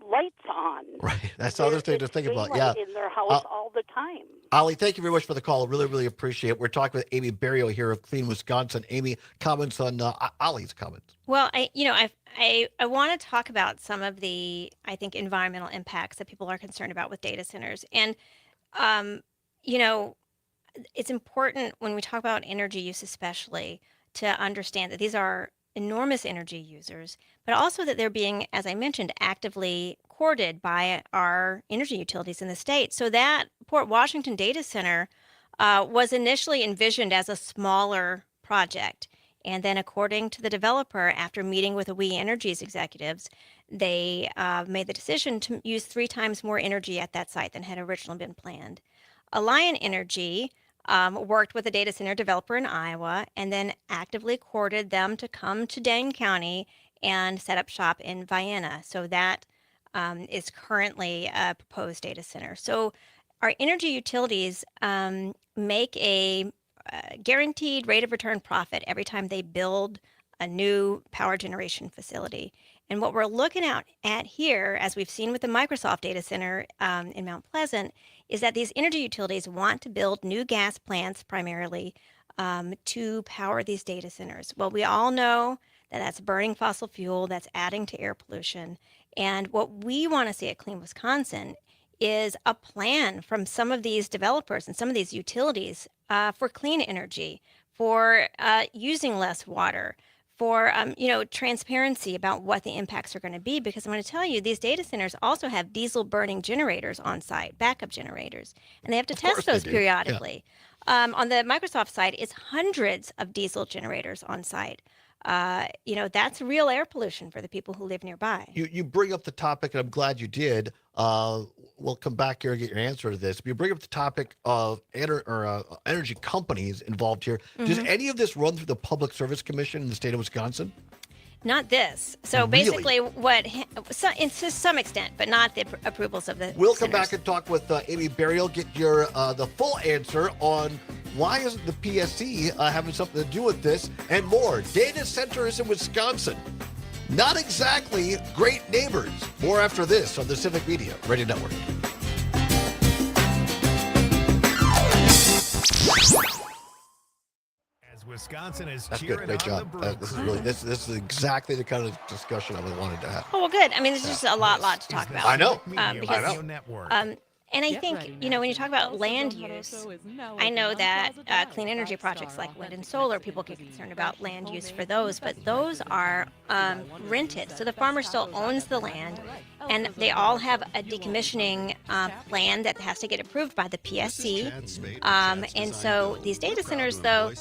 lights on. Right. That's the other thing to think about. Daylight Yeah. in their house all the time. Ollie, thank you very much for the call. Really, really appreciate it. We're talking with Amy Berrio here of Clean Wisconsin. Amy, comments on Ollie's comments. Well, I want to talk about some of the, I think, environmental impacts that people are concerned about with data centers. And, it's important when we talk about energy use, especially, to understand that these are enormous energy users, but also that they're being, as I mentioned, actively courted by our energy utilities in the state. So that Port Washington data center was initially envisioned as a smaller project. And then, according to the developer, after meeting with the We Energies executives, they made the decision to use 3 times more energy at that site than had originally been planned. Alliant Energy worked with a data center developer in Iowa and then actively courted them to come to Dane County and set up shop in Vienna. So that is currently a proposed data center. So our energy utilities make a guaranteed rate of return profit every time they build a new power generation facility. And what we're looking at here, as we've seen with the Microsoft data center in Mount Pleasant, is that these energy utilities want to build new gas plants primarily to power these data centers. Well, we all know that that's burning fossil fuel, that's adding to air pollution. And what we want to see at Clean Wisconsin is a plan from some of these developers and some of these utilities for clean energy, for using less water, for transparency about what the impacts are going to be. Because I'm going to tell you, these data centers also have diesel burning generators on site, backup generators, and they have to test those periodically. Yeah. On the Microsoft side, it's hundreds of diesel generators on site. That's real air pollution for the people who live nearby. You bring up the topic, and I'm glad you did. We'll come back here and get your answer to this. But you bring up the topic of energy companies involved here. Does any of this run through the Public Service Commission in the state of Wisconsin? Not this. So basically, to some extent, but not the approvals of the. We'll come back and talk with Amy Berrio, get your the full answer on why isn't the PSC having something to do with this and more. Data centers in Wisconsin, not exactly great neighbors. More after this on the Civic Media Radio Network. Wisconsin is That's good. Great job. This is exactly the kind of discussion I wanted to have. Oh, well, good. I mean, there's just a lot to talk about. I know. And I think, when you talk about land use, I know that clean energy projects like wind and solar, people get concerned about land use for those, but those are rented. So the farmer still owns the land, and they all have a decommissioning plan that has to get approved by the PSC. And so these data centers, though,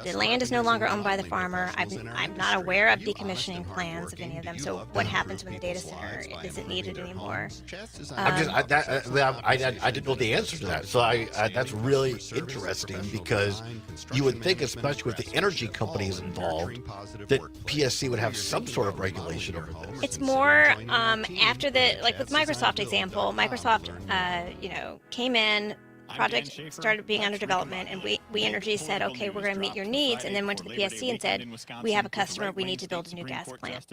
the land is no longer owned by the farmer. I'm not aware of decommissioning plans of any of them. So what happens when the data center isn't needed anymore? I didn't know the answer to that. So that's really interesting, because you would think, especially with the energy companies involved, that PSC would have some sort of regulation over this. It's more after with Microsoft example, Microsoft, came in, project started being under development, and we Energy said, okay, we're going to meet your needs, and then went to the PSC and said, we have a customer, we need to build a new gas plant.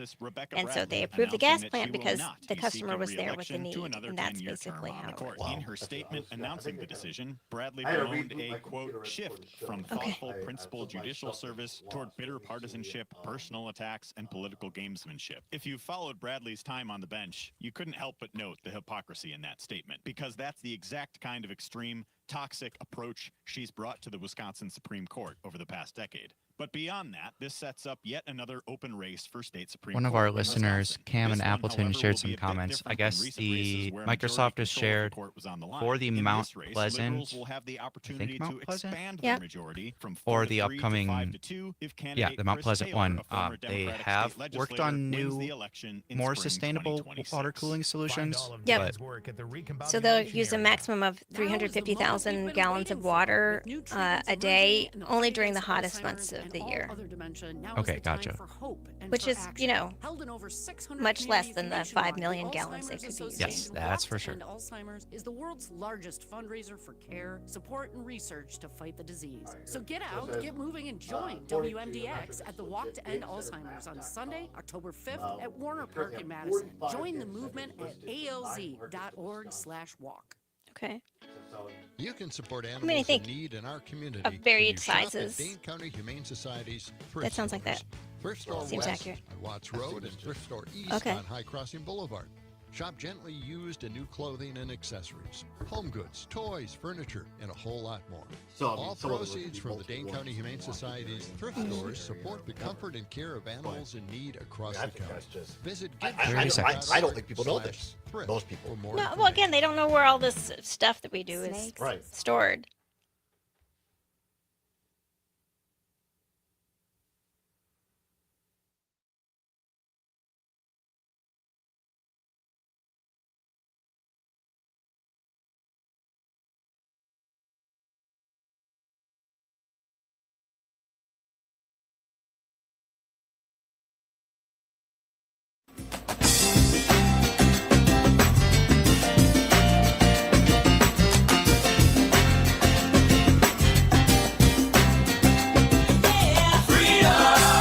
And so they approved the gas plant because the customer was there with the need, and that's basically how it worked. In her statement announcing the decision, Bradley bemoaned a, quote, shift from thoughtful, principled judicial service toward bitter partisanship, personal attacks, and political gamesmanship. If you followed Bradley's time on the bench, you couldn't help but note the hypocrisy in that statement, because that's the exact kind of extreme, toxic approach she's brought to the Wisconsin Supreme Court over the past decade. But beyond that, this sets up yet another open race for state Supreme Court. One of our listeners, Cam in Appleton, shared some comments. I guess the Microsoft has shared for the Mount Pleasant, I think Mount Pleasant? Yeah. Or the upcoming, the Mount Pleasant one. They have worked on new, more sustainable water cooling solutions. Yep. So they'll use a maximum of 350,000 gallons of water a day, only during the hottest months of the year. Okay, gotcha. Which is, much less than the 5 million gallons they could be using. Yes, that's for sure. Alzheimer's is the world's largest fundraiser for care, support, and research to fight the disease. So get out, get moving, and join WMDX at the Walk to End Alzheimer's on Sunday, October 5th at Warner Park in Madison. Join the movement at alz.org/walk. Okay. You can support I animals think in need in our community. of varied when you shop at sizes. Dane County Humane Society's thrift That sounds like stores. that. Thrift Store Seems West accurate. on Watts Road and Thrift Store East Okay. on High Crossing Boulevard. Shop gently used and new clothing and accessories, home goods, toys, furniture, and a whole lot more. So, I mean, all some of those would proceeds be from the Dane multiple County ones. Humane Society's thrift stores support the comfort and care of animals in need across the county. Visit I don't think people know this. Most people. No, well, again, they don't know where all this stuff that we do is stored.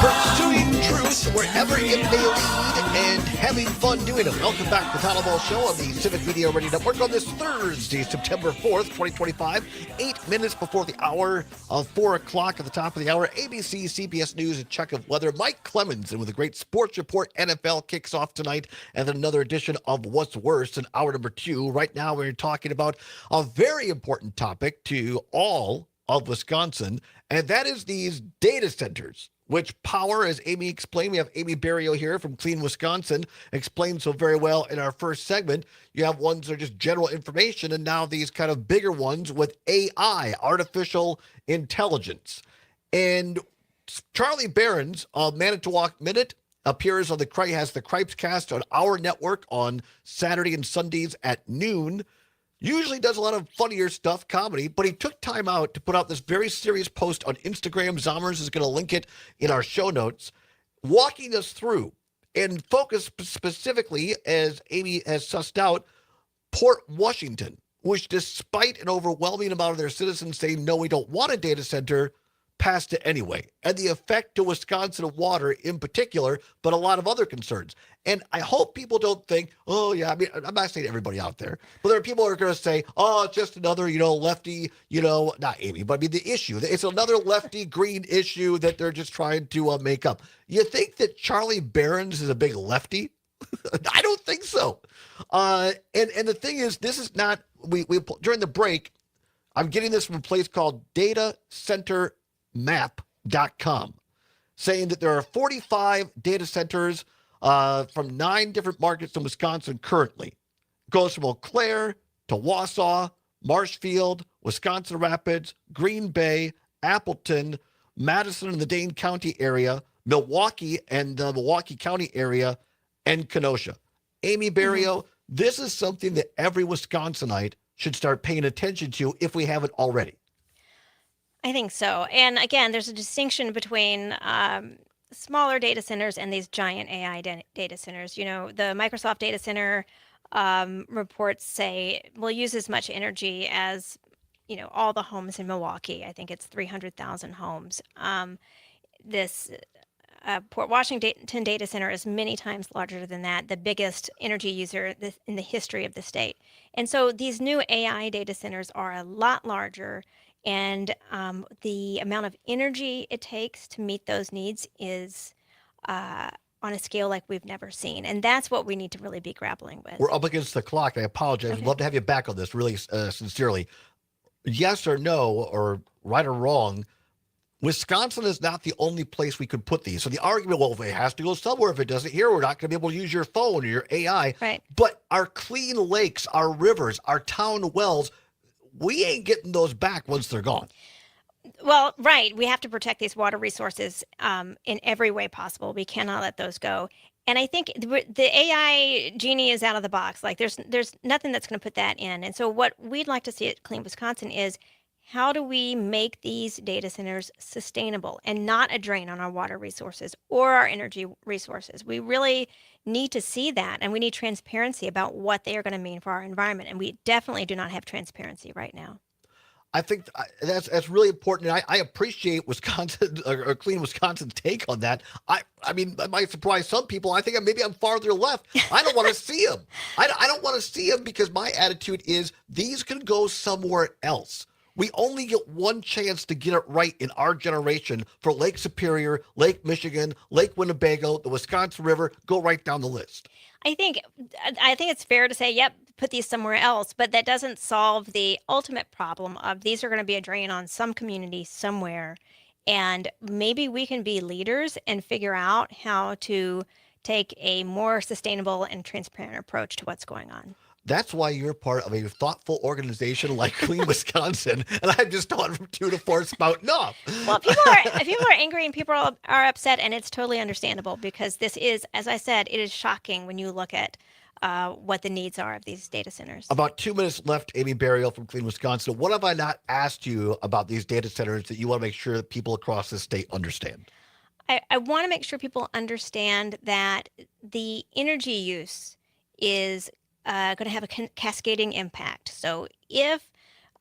Pursuing truth wherever it may lead and having fun doing it. Welcome back to the Todd Allbaugh Show on the Civic Media Radio Network on this Thursday, September 4th, 2025. 8 minutes before the hour of 4 o'clock at the top of the hour. ABC, CBS News, a check of weather. Mike Clemens, and with a great sports report, NFL kicks off tonight, and then another edition of What's Worse in hour number 2. Right now, we're talking about a very important topic to all of Wisconsin, and that is these data centers, which power, as Amy explained. We have Amy Barrio here from Clean Wisconsin, explained so very well in our first segment. You have ones that are just general information, and now these kind of bigger ones with AI, artificial intelligence. And Charlie Behrens of Manitowoc Minute appears on has the Cripes Cast on our network on Saturday and Sundays at noon. Usually does a lot of funnier stuff, comedy, but he took time out to put out this very serious post on Instagram. Zommers is going to link it in our show notes, walking us through and focus specifically, as Amy has sussed out, Port Washington, which, despite an overwhelming amount of their citizens saying, no, we don't want a data center, passed it anyway, and the effect to Wisconsin water in particular, but a lot of other concerns. And I hope people don't think, oh, yeah, I mean, I'm not saying everybody out there, but there are people who are going to say, oh, it's just another, lefty, not Amy, but I mean, the issue. It's another lefty green issue that they're just trying to make up. You think that Charlie Behrens is a big lefty? I don't think so. And the thing is, this is not, we during the break, I'm getting this from a place called datacentermap.com, saying that there are 45 data centers from 9 different markets in Wisconsin currently. It goes from Eau Claire to Wausau, Marshfield, Wisconsin Rapids, Green Bay, Appleton, Madison and the Dane County area, Milwaukee and the Milwaukee County area, and Kenosha. Amy Barrio, this is something that every Wisconsinite should start paying attention to if we haven't already. I think so. And again, there's a distinction between smaller data centers and these giant AI data centers. The Microsoft data center reports say will use as much energy as all the homes in Milwaukee. I think it's 300,000 homes. This Port Washington data center is many times larger than that, the biggest energy user in the history of the state. And so these new AI data centers are a lot larger, and the amount of energy it takes to meet those needs is on a scale like we've never seen. And that's what we need to really be grappling with. We're up against the clock. I apologize. Okay. We'd love to have you back on this, really sincerely. Yes or no, or right or wrong, Wisconsin is not the only place we could put these. So the argument, well, if it has to go somewhere, if it doesn't here, we're not going to be able to use your phone or your AI. Right. But our clean lakes, our rivers, our town wells, we ain't getting those back once they're gone. Well, right. We have to protect these water resources in every way possible. We cannot let those go. And I think the AI genie is out of the box. Like there's nothing that's going to put that in. And so what we'd like to see at Clean Wisconsin is, how do we make these data centers sustainable and not a drain on our water resources or our energy resources? We really need to see that, and we need transparency about what they are going to mean for our environment. And we definitely do not have transparency right now. I think that's really important. And I appreciate Wisconsin or Clean Wisconsin's take on that. I mean, that might surprise some people. I think maybe I'm farther left. I don't want to see them. I don't want to see them because my attitude is these can go somewhere else. We only get one chance to get it right in our generation for Lake Superior, Lake Michigan, Lake Winnebago, the Wisconsin River. Go right down the list. I think it's fair to say, yep, put these somewhere else, but that doesn't solve the ultimate problem of these are going to be a drain on some community somewhere. And maybe we can be leaders and figure out how to take a more sustainable and transparent approach to what's going on. That's why you're part of a thoughtful organization like Clean Wisconsin, and I've just gone from 2 to 4 spouting off. Well, people are angry and people are upset, and it's totally understandable because this is, as I said, it is shocking when you look at what the needs are of these data centers. About 2 minutes left, Amy Burial from Clean Wisconsin. What have I not asked you about these data centers that you want to make sure that people across the state understand? I want to make sure people understand that the energy use is going to have a cascading impact. So if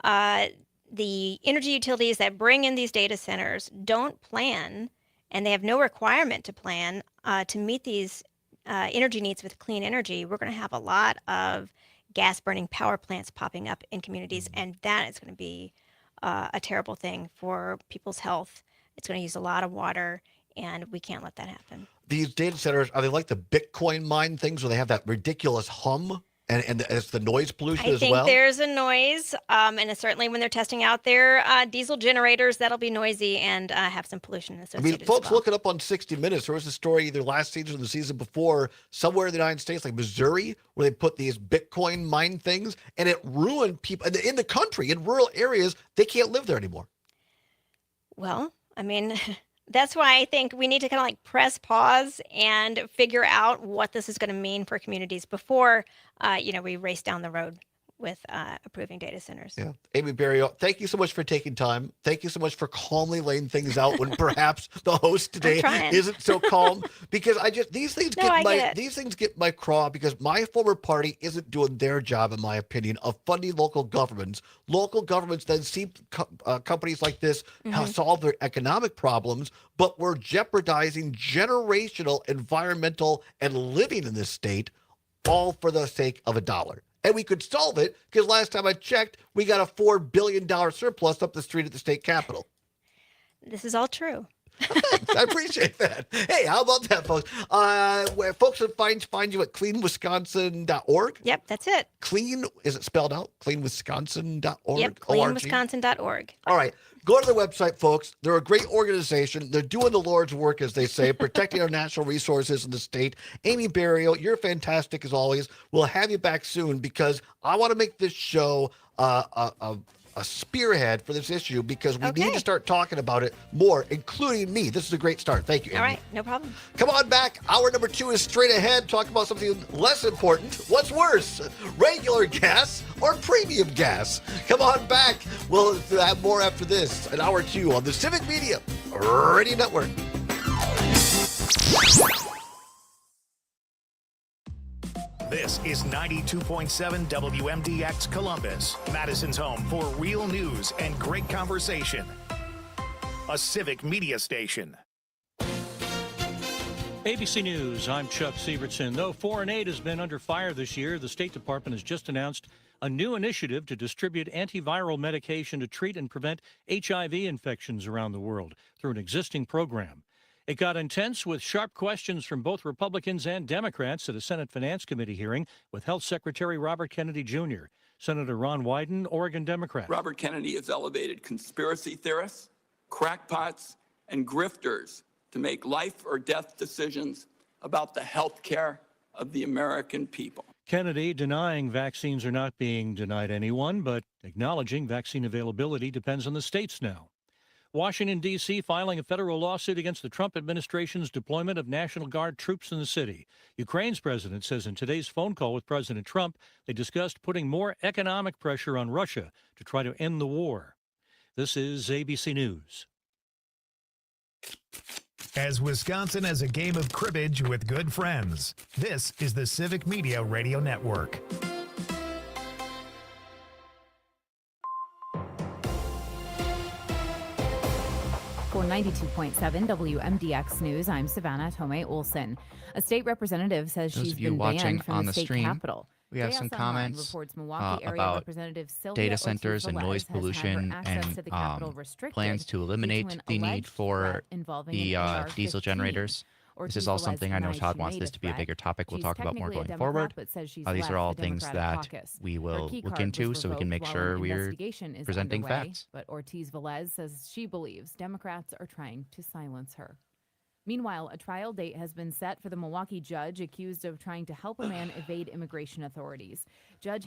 the energy utilities that bring in these data centers don't plan, and they have no requirement to plan to meet these energy needs with clean energy, we're going to have a lot of gas-burning power plants popping up in communities, and that is going to be a terrible thing for people's health. It's going to use a lot of water, and we can't let that happen. These data centers, are they like the Bitcoin mine things where they have that ridiculous hum? And it's the noise pollution as well? I think there's a noise, and certainly when they're testing out their diesel generators, that'll be noisy and have some pollution associated. I mean, folks, look it up on 60 Minutes. There was a story either last season or the season before, somewhere in the United States, like Missouri, where they put these Bitcoin mine things, and it ruined people in the country, in rural areas. They can't live there anymore. Well, I mean, that's why I think we need to kind of like press pause and figure out what this is going to mean for communities before, we race down the road with approving data centers. Yeah. Amy Burial, thank you so much for taking time. Thank you so much for calmly laying things out when perhaps the host today isn't so calm, because these things get my craw because my former party isn't doing their job, in my opinion, of funding local governments. Local governments then see companies like this solve their economic problems, but we're jeopardizing generational environmental and living in this state, all for the sake of $1. And we could solve it because last time I checked, we got a $4 billion surplus up the street at the state capitol. This is all true. I appreciate that. Hey, how about that, folks? Where folks can find you at cleanwisconsin.org. Yep, that's it. Clean, is it spelled out? Cleanwisconsin.org? Yep, cleanwisconsin.org. All right. Go to the website, folks. They're a great organization. They're doing the Lord's work, as they say, protecting our natural resources in the state. Amy Burial, you're fantastic as always. We'll have you back soon because I want to make this show a spearhead for this issue because we need to start talking about it more, including me. This is a great start. Thank you, Amy. All right, no problem. Come on back. Hour number 2 is straight ahead. Talk about something less important. What's worse, regular gas or premium gas? Come on back. We'll have more after this in hour 2 on the Civic Media Radio Network. This is 92.7 WMDX Columbus, Madison's home for real news and great conversation. A civic media station. ABC News, I'm Chuck Sievertson. Though foreign aid has been under fire this year, the State Department has just announced a new initiative to distribute antiviral medication to treat and prevent HIV infections around the world through an existing program. It got intense with sharp questions from both Republicans and Democrats at a Senate Finance Committee hearing with Health Secretary Robert Kennedy Jr. Senator Ron Wyden, Oregon Democrat. Robert Kennedy has elevated conspiracy theorists, crackpots, and grifters to make life or death decisions about the health care of the American people. Kennedy denying vaccines are not being denied anyone, but acknowledging vaccine availability depends on the states now. Washington, D.C. filing a federal lawsuit against the Trump administration's deployment of National Guard troops in the city. Ukraine's president says in today's phone call with President Trump, they discussed putting more economic pressure on Russia to try to end the war. This is ABC News. As Wisconsin has a game of cribbage with good friends, this is the Civic Media Radio Network. For 92.7 WMDX News, I'm Savannah Tomei Olson. A state representative says Those she's of you been watching banned from on the the state stream, capitol. we have JS some Online comments reports Milwaukee area about Representative Sylvia data Ortiz centers and Velez noise has had her pollution access and to the Capitol restricted plans to due eliminate an the need alleged for threat involving the an AR-15. diesel generators. This is all Ortiz Velez something I know denies Todd she wants made this a to be a threat. bigger topic we'll She's talk about more technically a going Democrat, forward. but says she's These are all left the things Democratic that caucus. we Her will key look card into was so we can make revoked sure while an we're investigation is presenting underway, facts. But Ortiz Velez says she believes Democrats are trying to silence her. Meanwhile, a trial date has been set for the Milwaukee judge accused of trying to help a man evade immigration authorities. Judge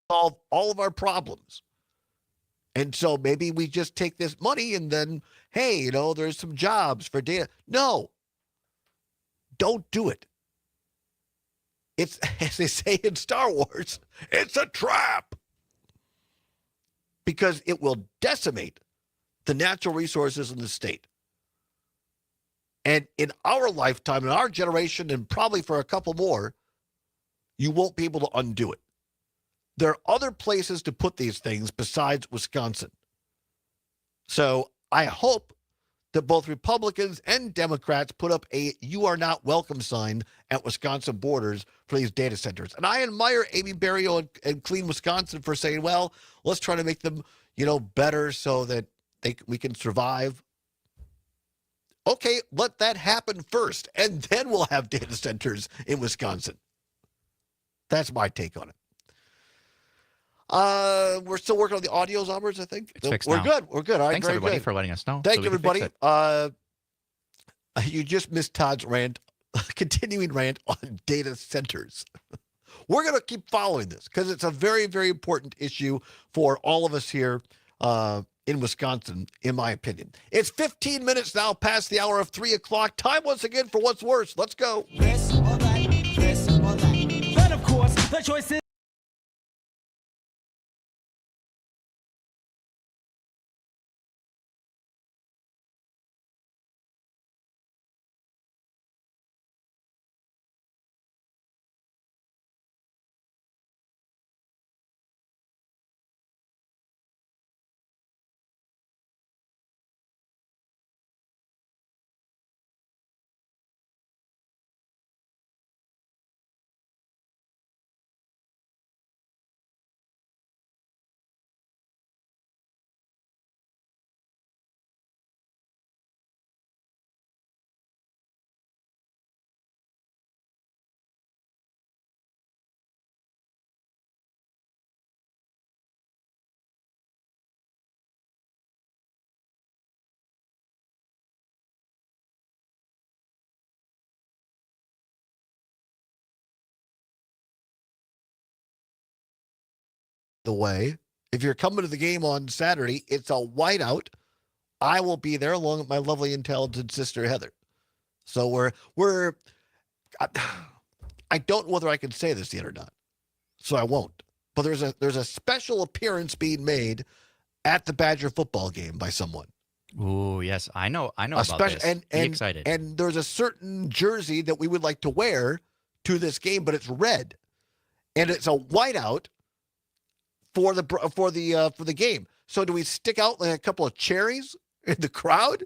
solve all of our problems. And so maybe we just take this money and then, hey, there's some jobs for data. No, don't do it. It's, as they say in Star Wars, it's a trap. Because it will decimate the natural resources in the state. And in our lifetime, in our generation, and probably for a couple more, you won't be able to undo it. There are other places to put these things besides Wisconsin. So I hope that both Republicans and Democrats put up a "you are not welcome" sign at Wisconsin borders for these data centers. And I admire Amy Berrio and Clean Wisconsin for saying, well, let's try to make them, better so that we can survive. Okay, let that happen first, and then we'll have data centers in Wisconsin. That's my take on it. We're still working on the audio numbers, I think. It's fixed We're now. good. We're good. All right, Thanks, very everybody, good. for letting us know. Thank so you, we can fix everybody. it. You just missed Todd's rant, continuing rant on data centers. We're going to keep following this because it's a very, very important issue for all of us here in Wisconsin, in my opinion. It's 15 minutes now past the hour of 3 o'clock. Time once again for What's Worse. Let's go. This or that, this or that. But of course, the choice is the way. If you're coming to the game on Saturday, it's a whiteout. I will be there along with my lovely and talented sister Heather. So we're I don't know whether I can say this yet or not, so I won't. But there's a special appearance being made at the Badger football game by someone. Ooh, yes, I know about this. And Be excited. And there's a certain jersey that we would like to wear to this game, but it's red, and it's a whiteout for the game. So do we stick out like a couple of cherries in the crowd?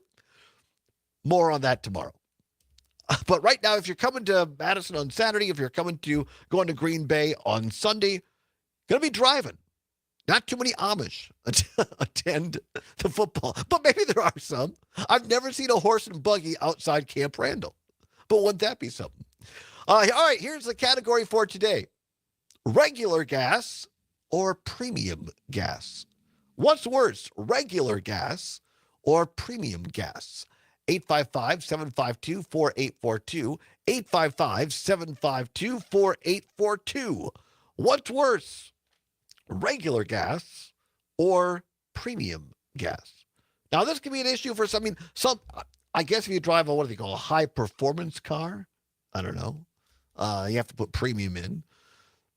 More on that tomorrow. But right now, if you're coming to Madison on Saturday, if you're going to Green Bay on Sunday, gonna be driving. Not too many Amish attend the football, but maybe there are some. I've never seen a horse and buggy outside Camp Randall, but wouldn't that be something? All right, here's the category for today: regular gas or premium gas. What's worse, regular gas or premium gas? 855-752-4842. 855-752-4842. What's worse, regular gas or premium gas? Now, this can be an issue for some, I guess if you drive what do they call a high performance car, I don't know. You have to put premium in.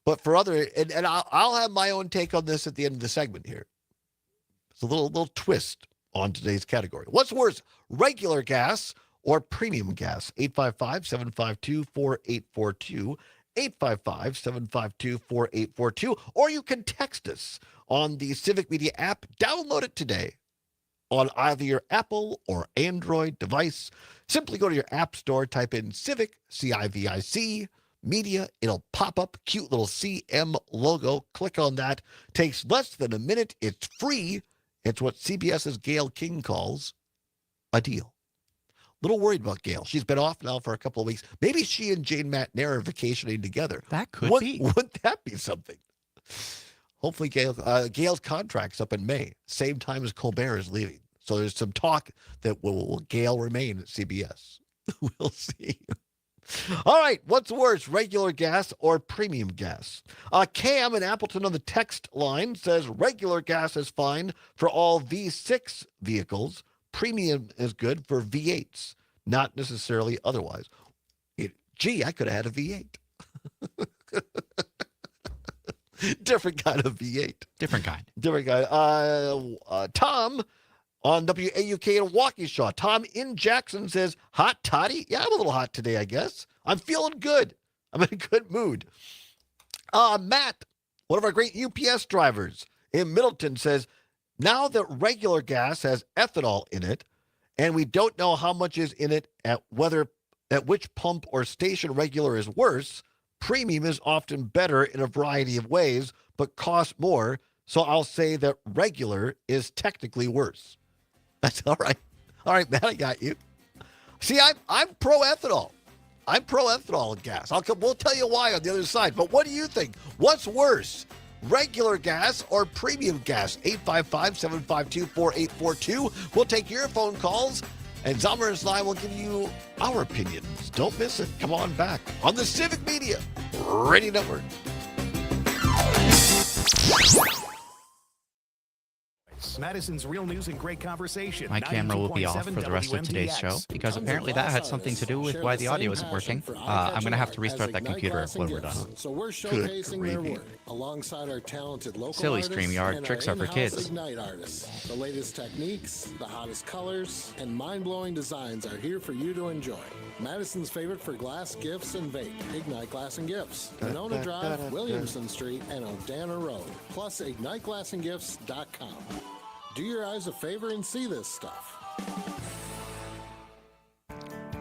But for other, and I'll have my own take on this at the end of the segment here. It's a little twist on today's category. What's worse, regular gas or premium gas? 855-752-4842. 855-752-4842. Or you can text us on the Civic Media app. Download it today on either your Apple or Android device. Simply go to your app store, type in Civic, C-I-V-I-C, Media. It'll pop up, cute little CM logo. Click on that. Takes less than a minute. It's free. It's what CBS's Gail King calls a deal. Little worried about Gail. She's been off now for a couple of weeks. Maybe she and Jane McNair are vacationing together. That could be. Wouldn't that be something? Hopefully Gail's contract's up in May, same time as Colbert is leaving. So there's some talk that will Gail remain at CBS. We'll see. All right, what's worse, regular gas or premium gas? Cam in Appleton on the text line says regular gas is fine for all V6 vehicles. Premium is good for V8s, not necessarily otherwise. Gee, I could have had a V8. Different kind of V8. Different kind. Different kind. Tom on WAUK in Waukesha. Tom in Jackson says, hot toddy? Yeah, I'm a little hot today, I guess. I'm feeling good. I'm in a good mood. Matt, one of our great UPS drivers in Middleton, says, now that regular gas has ethanol in it, and we don't know how much is in it at which pump or station regular is worse, premium is often better in a variety of ways, but costs more. So I'll say that regular is technically worse. That's all right. All right, Matt, I got you. See, I'm pro ethanol. I'm pro ethanol in gas. We'll tell you why on the other side. But what do you think? What's worse, regular gas or premium gas? 855-752-4842. We'll take your phone calls, and Zommers and I will give you our opinions. Don't miss it. Come on back on the Civic Media Radio Network. Madison's Real News and Great Conversation. My camera will be off for the rest of today's show because apparently that had something to do with why the audio isn't working. I'm going to have to restart that computer when we're done. So we're showcasing their work alongside our talented local Silly artists StreamYard, and tricks our are for in-house kids. Ignite artists. The latest techniques, the hottest colors, and mind-blowing designs are here for you to enjoy. Madison's favorite for glass, gifts, and vape. Ignite Glass and Gifts. Winona Drive, Williamson Street, and Odana Road. Plus, IgniteGlassandGifts.com. Do your eyes a favor and see this stuff.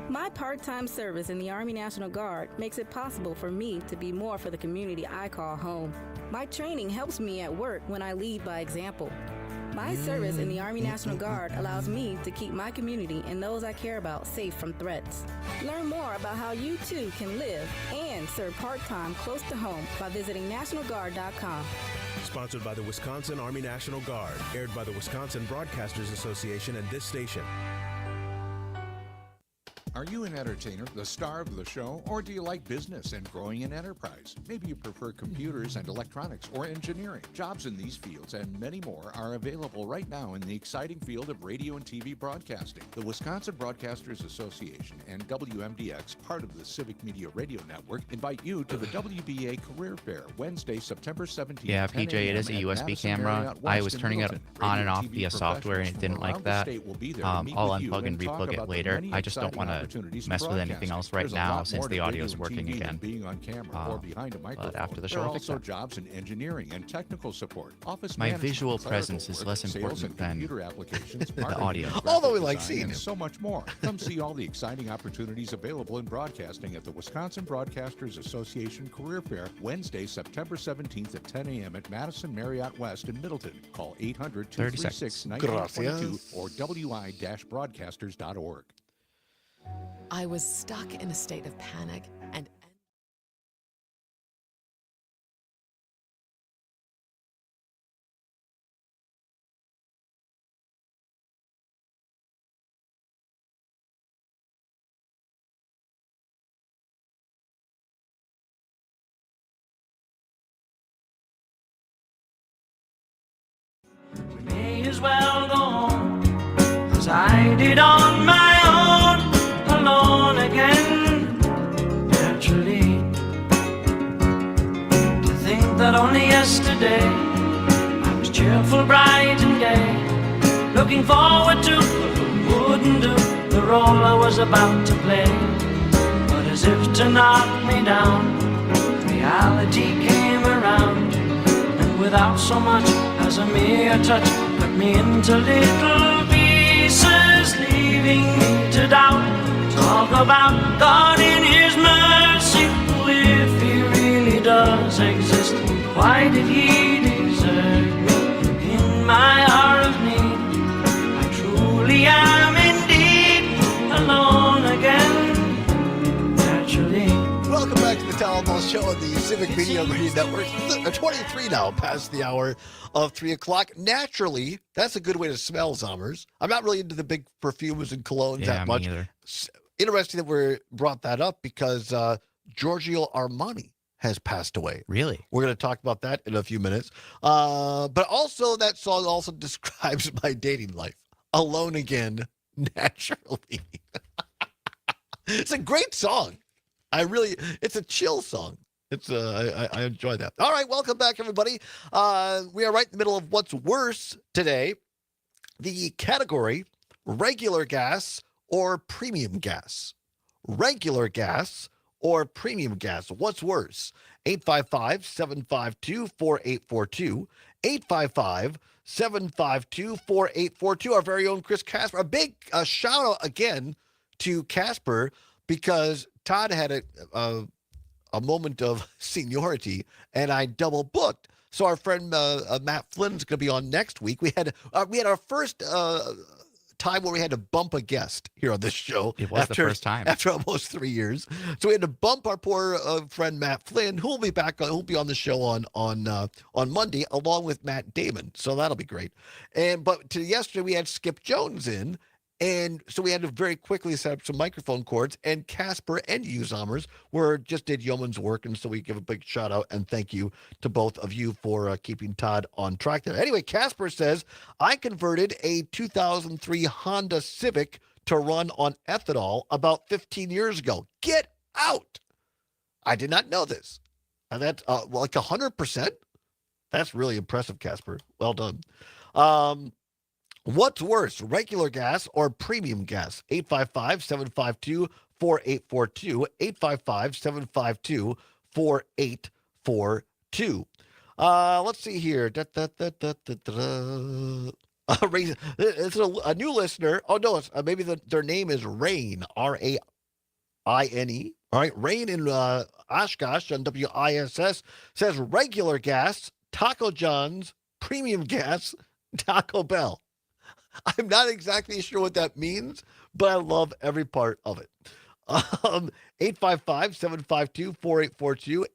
My part-time service in the Army National Guard makes it possible for me to be more for the community I call home. My training helps me at work when I lead by example. My service in the Army National Guard allows me to keep my community and those I care about safe from threats. Learn more about how you too can live and serve part-time close to home by visiting NationalGuard.com. Sponsored by the Wisconsin Army National Guard. Aired by the Wisconsin Broadcasters Association and this station. Are you an entertainer, the star of the show, or do you like business and growing an enterprise? Maybe you prefer computers and electronics or engineering. Jobs in these fields and many more are available right now in the exciting field of radio and TV broadcasting. The Wisconsin Broadcasters Association and WMDX, part of the Civic Media Radio Network, invite you to the WBA Career Fair, Wednesday, September 17th. Yeah, PJ, it is a USB camera. I was turning it on and off via software and it didn't like that. I'll unplug and replug it later. I just don't want to mess with anything else right now since the audio is working again. But after the show, I'll fix that. Jobs in engineering and technical support. My visual presence is less important than the audio. Although we like seeing and it. so much more. Come see all the exciting opportunities available in broadcasting at the Wisconsin Broadcasters Association Career Fair, Wednesday, September 17th at 10 a.m. at Madison Marriott West in Middleton. Call 800-236-1922 or wi-broadcasters.org. I was stuck in a state of panic and may as well go home, as I did on my own, alone again, naturally. To think that only yesterday I was cheerful, bright and gay, looking forward to what wouldn't do the role I was about to play. But as if to knock me down, reality came around, and without so much as a mere touch, cut me into little pieces, leaving me to doubt. Talk about God in His mercy, if He really does exist, why did He desert me in my hour of need? I truly am indeed alone again, naturally. Welcome back to the Allbaugh Show on the Civic Media Radio Network. 23 now, past the hour of 3 o'clock. Naturally, that's a good way to smell, Zommers. I'm not really into the big perfumes and colognes that much. Me either. interesting that we brought that up because Giorgio Armani has passed away. Really? We're going to talk about that in a few minutes. But also, that song also describes my dating life. Alone Again, Naturally. It's a great song. It's a chill song. I enjoy that. All right, welcome back, everybody. We are right in the middle of what's worse today. The category, regular gas or premium gas. Regular gas or premium gas. What's worse? 855-752-4842. 855-752-4842. Our very own Chris Casper. A big shout out again to Casper because Todd had a moment of seniority and I double booked. So our friend Matt Flynn's going to be on next week. We had our first time where we had to bump a guest here on this show. It was the first time after almost 3 years. So we had to bump our poor friend Matt Flynn, who will be back. Who'll be on the show on Monday, along with Matt Damon. So that'll be great. But yesterday we had Skip Jones in. And so we had to very quickly set up some microphone cords, and Casper and Uzomers just did yeoman's work, and so we give a big shout out and thank you to both of you for keeping Todd on track there. Anyway, Casper says, I converted a 2003 Honda Civic to run on ethanol about 15 years ago. Get out! I did not know this. And that's like 100%? That's really impressive, Casper. Well done. What's worse, regular gas or premium gas? 855-752-4842. 855-752-4842. Let's see here. It's a new listener. Oh, no, maybe their name is Rain, Raine. All right, Rain in Oshkosh on WISS says regular gas, Taco John's, premium gas, Taco Bell. I'm not exactly sure what that means, but I love every part of it. 855-752-4842,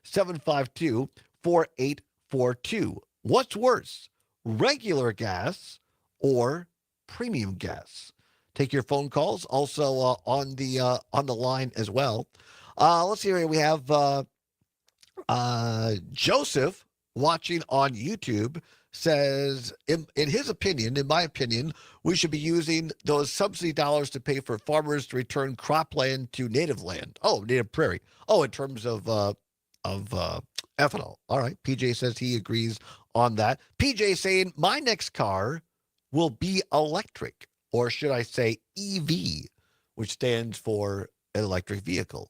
855-752-4842. What's worse, regular gas or premium gas? Take your phone calls, also on the line as well. Let's see here. We have Joseph watching on YouTube. Says, in his opinion, in my opinion, we should be using those subsidy dollars to pay for farmers to return cropland to native land. Oh, native prairie. Oh, in terms of ethanol. All right. PJ says he agrees on that. PJ saying my next car will be electric, or should I say EV, which stands for electric vehicle.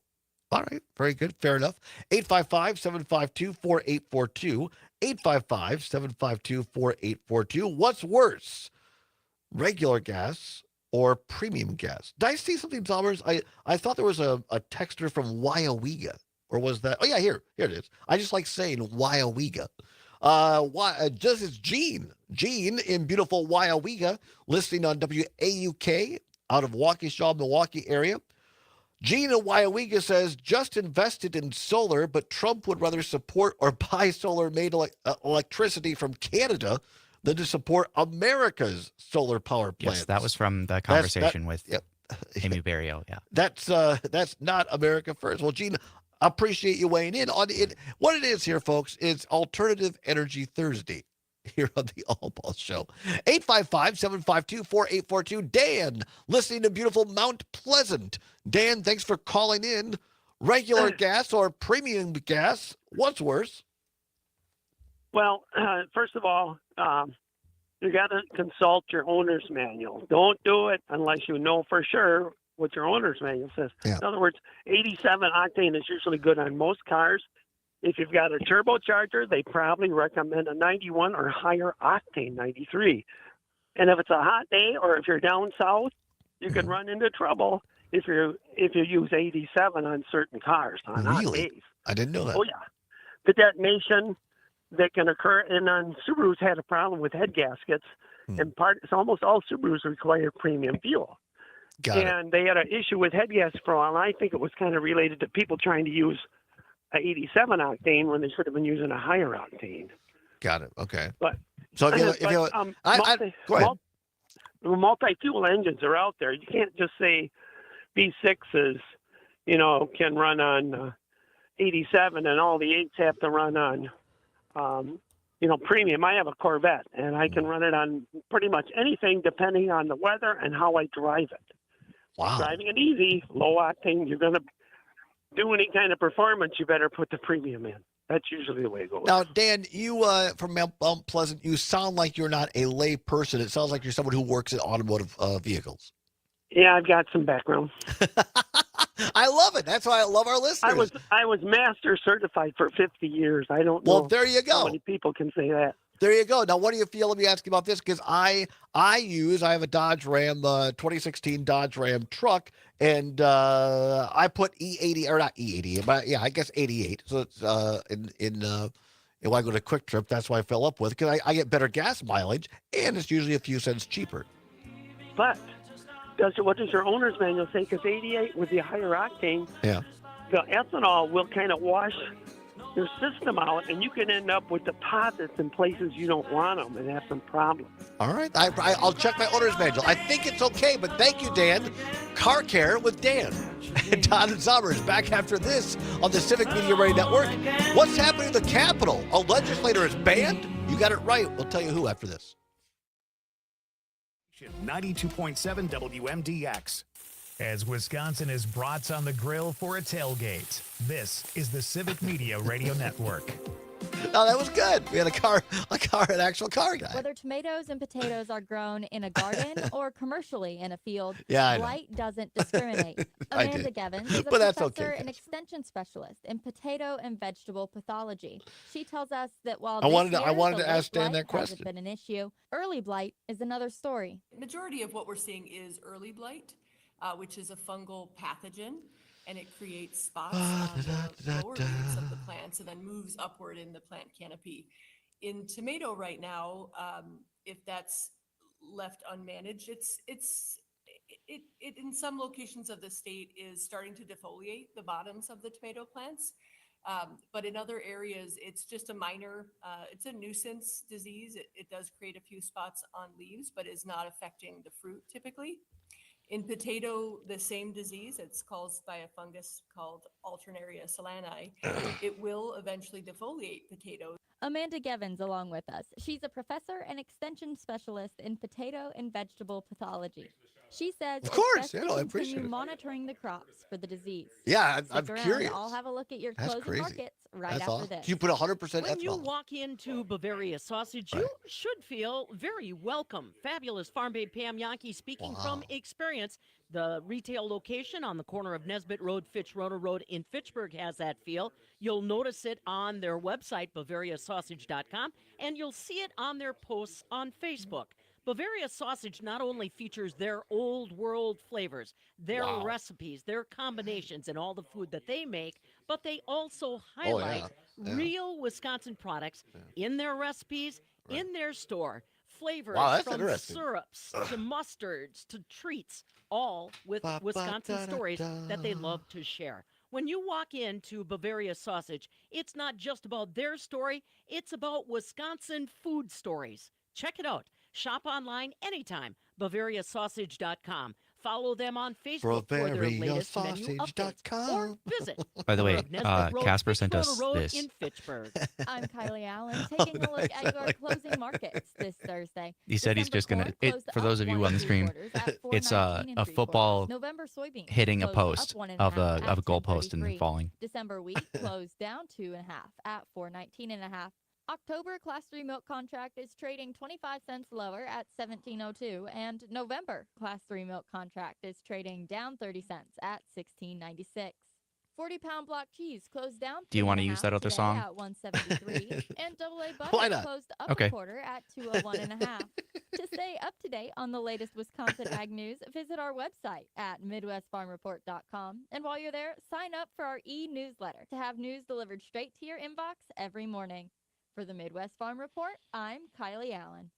All right. Very good. Fair enough. 855-752-4842. 855-752-4842. What's worse, regular gas or premium gas? Did I see something, Zombers? I thought there was a texter from Wyawega. Or was that? Oh, yeah, here it is. I just like saying Wyawega. This is Gene. Gene in beautiful Wyawega, listening on WAUK out of Waukesha, Milwaukee area. Gene in Wyawega says, just invested in solar, but Trump would rather support or buy solar-made electricity from Canada than to support America's solar power plants. Yes, that was from the conversation with Amy Barrio. Yeah, that's not America first. Well, Gene, appreciate you weighing in on it. What it is here, folks, is Alternative Energy Thursday here on the Allbaugh Show. 855-752-4842. Dan, listening to beautiful Mount Pleasant. Dan, thanks for calling in. Regular gas or premium gas, what's worse? Well, first of all, you got to consult your owner's manual. Don't do it unless you know for sure what your owner's manual says. Yeah. In other words, 87 octane is usually good on most cars. If you've got a turbocharger, they probably recommend a 91 or higher octane 93. And if it's a hot day or if you're down south, you can run into trouble if you use 87 on certain cars on hot days. I didn't know that. Oh, yeah. The detonation that can occur, and on Subarus had a problem with head gaskets, and almost all Subarus require premium fuel. And they had an issue with head gaskets for a while, and I think it was kind of related to people trying to use 87 octane when they should have been using a higher octane. Got it. Okay. But so go ahead. multi-fuel engines are out there. You can't just say V6s, can run on 87, and all the 8s have to run on, premium. I have a Corvette, and I can run it on pretty much anything depending on the weather and how I drive it. Wow. Driving it easy, low octane, you're going to do any kind of performance, you better put the premium in. That's usually the way it goes. Now, Dan, you from Mount Pleasant, you sound like you're not a lay person. It sounds like you're someone who works in automotive vehicles. Yeah, I've got some background. I love it. That's why I love our listeners. I was master certified for 50 years. I don't know. Well, there you go. How many people can say that? There you go. Now, what do you feel? Let me ask you about this, because I have a Dodge Ram, 2016 Dodge Ram truck, and I put E80, or not E80, but yeah, I guess 88. So it's when I go to Quick Trip, that's why I fill up with, because I get better gas mileage, and it's usually a few cents cheaper. But what does your owner's manual say? Because 88 with the higher octane, yeah, the ethanol will kind of wash your system out, and you can end up with deposits in places you don't want them and have some problems. All right. I'll check my owner's manual. I think it's okay, but thank you, Dan. Car Care with Dan. And Todd and Summers back after this on the Civic Media Radio Network. What's happening in the Capitol? A legislator is banned? You got it right. We'll tell you who after this. 92.7 WMDX. As Wisconsin is brats on the grill for a tailgate, this is the Civic Media Radio Network. No, that was good. We had an actual car guy. Whether tomatoes and potatoes are grown in a garden or commercially in a field, I know. blight doesn't discriminate. Amanda Gevins is a professor and extension specialist in potato and vegetable pathology. She tells us that while I wanted to ask Dan that question. Hasn't been an issue, early blight is another story. Majority of what we're seeing is early blight, which is a fungal pathogen, and it creates spots on the lower roots of the plants and then moves upward in the plant canopy. In tomato right now, if that's left unmanaged, it in some locations of the state is starting to defoliate the bottoms of the tomato plants. But in other areas, it's just a minor, it's a nuisance disease. It does create a few spots on leaves, but is not affecting the fruit typically. In potato, the same disease, it's caused by a fungus called Alternaria solani. It will eventually defoliate potatoes. Amanda Gevins along with us. She's a professor and extension specialist in potato and vegetable pathology. She says of course, it's best to continue monitoring the crops for the disease. Yeah, I'm Stick around. curious. I'll have a look at your closing markets right after this. You put 100% ethanol. When you walk into Bavaria Sausage, you should feel very welcome. Fabulous Farm Babe Pam Yankee speaking from experience. The retail location on the corner of Nesbitt Road, Fitch-Roner Road in Fitchburg has that feel. You'll notice it on their website, BavariaSausage.com, and you'll see it on their posts on Facebook. Bavaria Sausage not only features their old world flavors, their recipes, their combinations, and all the food that they make, but they also highlight real Wisconsin products in their recipes, in their store. Flavors from syrups to mustards to treats, all with Wisconsin stories that they love to share. When you walk into Bavaria Sausage, it's not just about their story, it's about Wisconsin food stories. Check it out. Shop online anytime, BavariaSausage.com. Follow them on Facebook for their latest menu updates. Or visit. By the way, Casper sent us this. In Fitchburg. I'm Kylie Allen, taking a look at your closing markets this Thursday. He said he's just going to, for those of you on the stream, it's a football hitting a post of a goalpost and then falling. December wheat closed down 2.5 at $4.19.5. October Class 3 milk contract is trading 25 cents lower at $17.02, and November Class 3 milk contract is trading down 30 cents at $16.96. 40-pound block cheese closed down. Do you want to use that other song? At $1.73, and AA butter closed up a quarter at $2.01.5. To stay up to date on the latest Wisconsin ag news, visit our website at MidwestFarmReport.com. And while you're there, sign up for our e-newsletter to have news delivered straight to your inbox every morning. For the Midwest Farm Report, I'm Kylie Allen.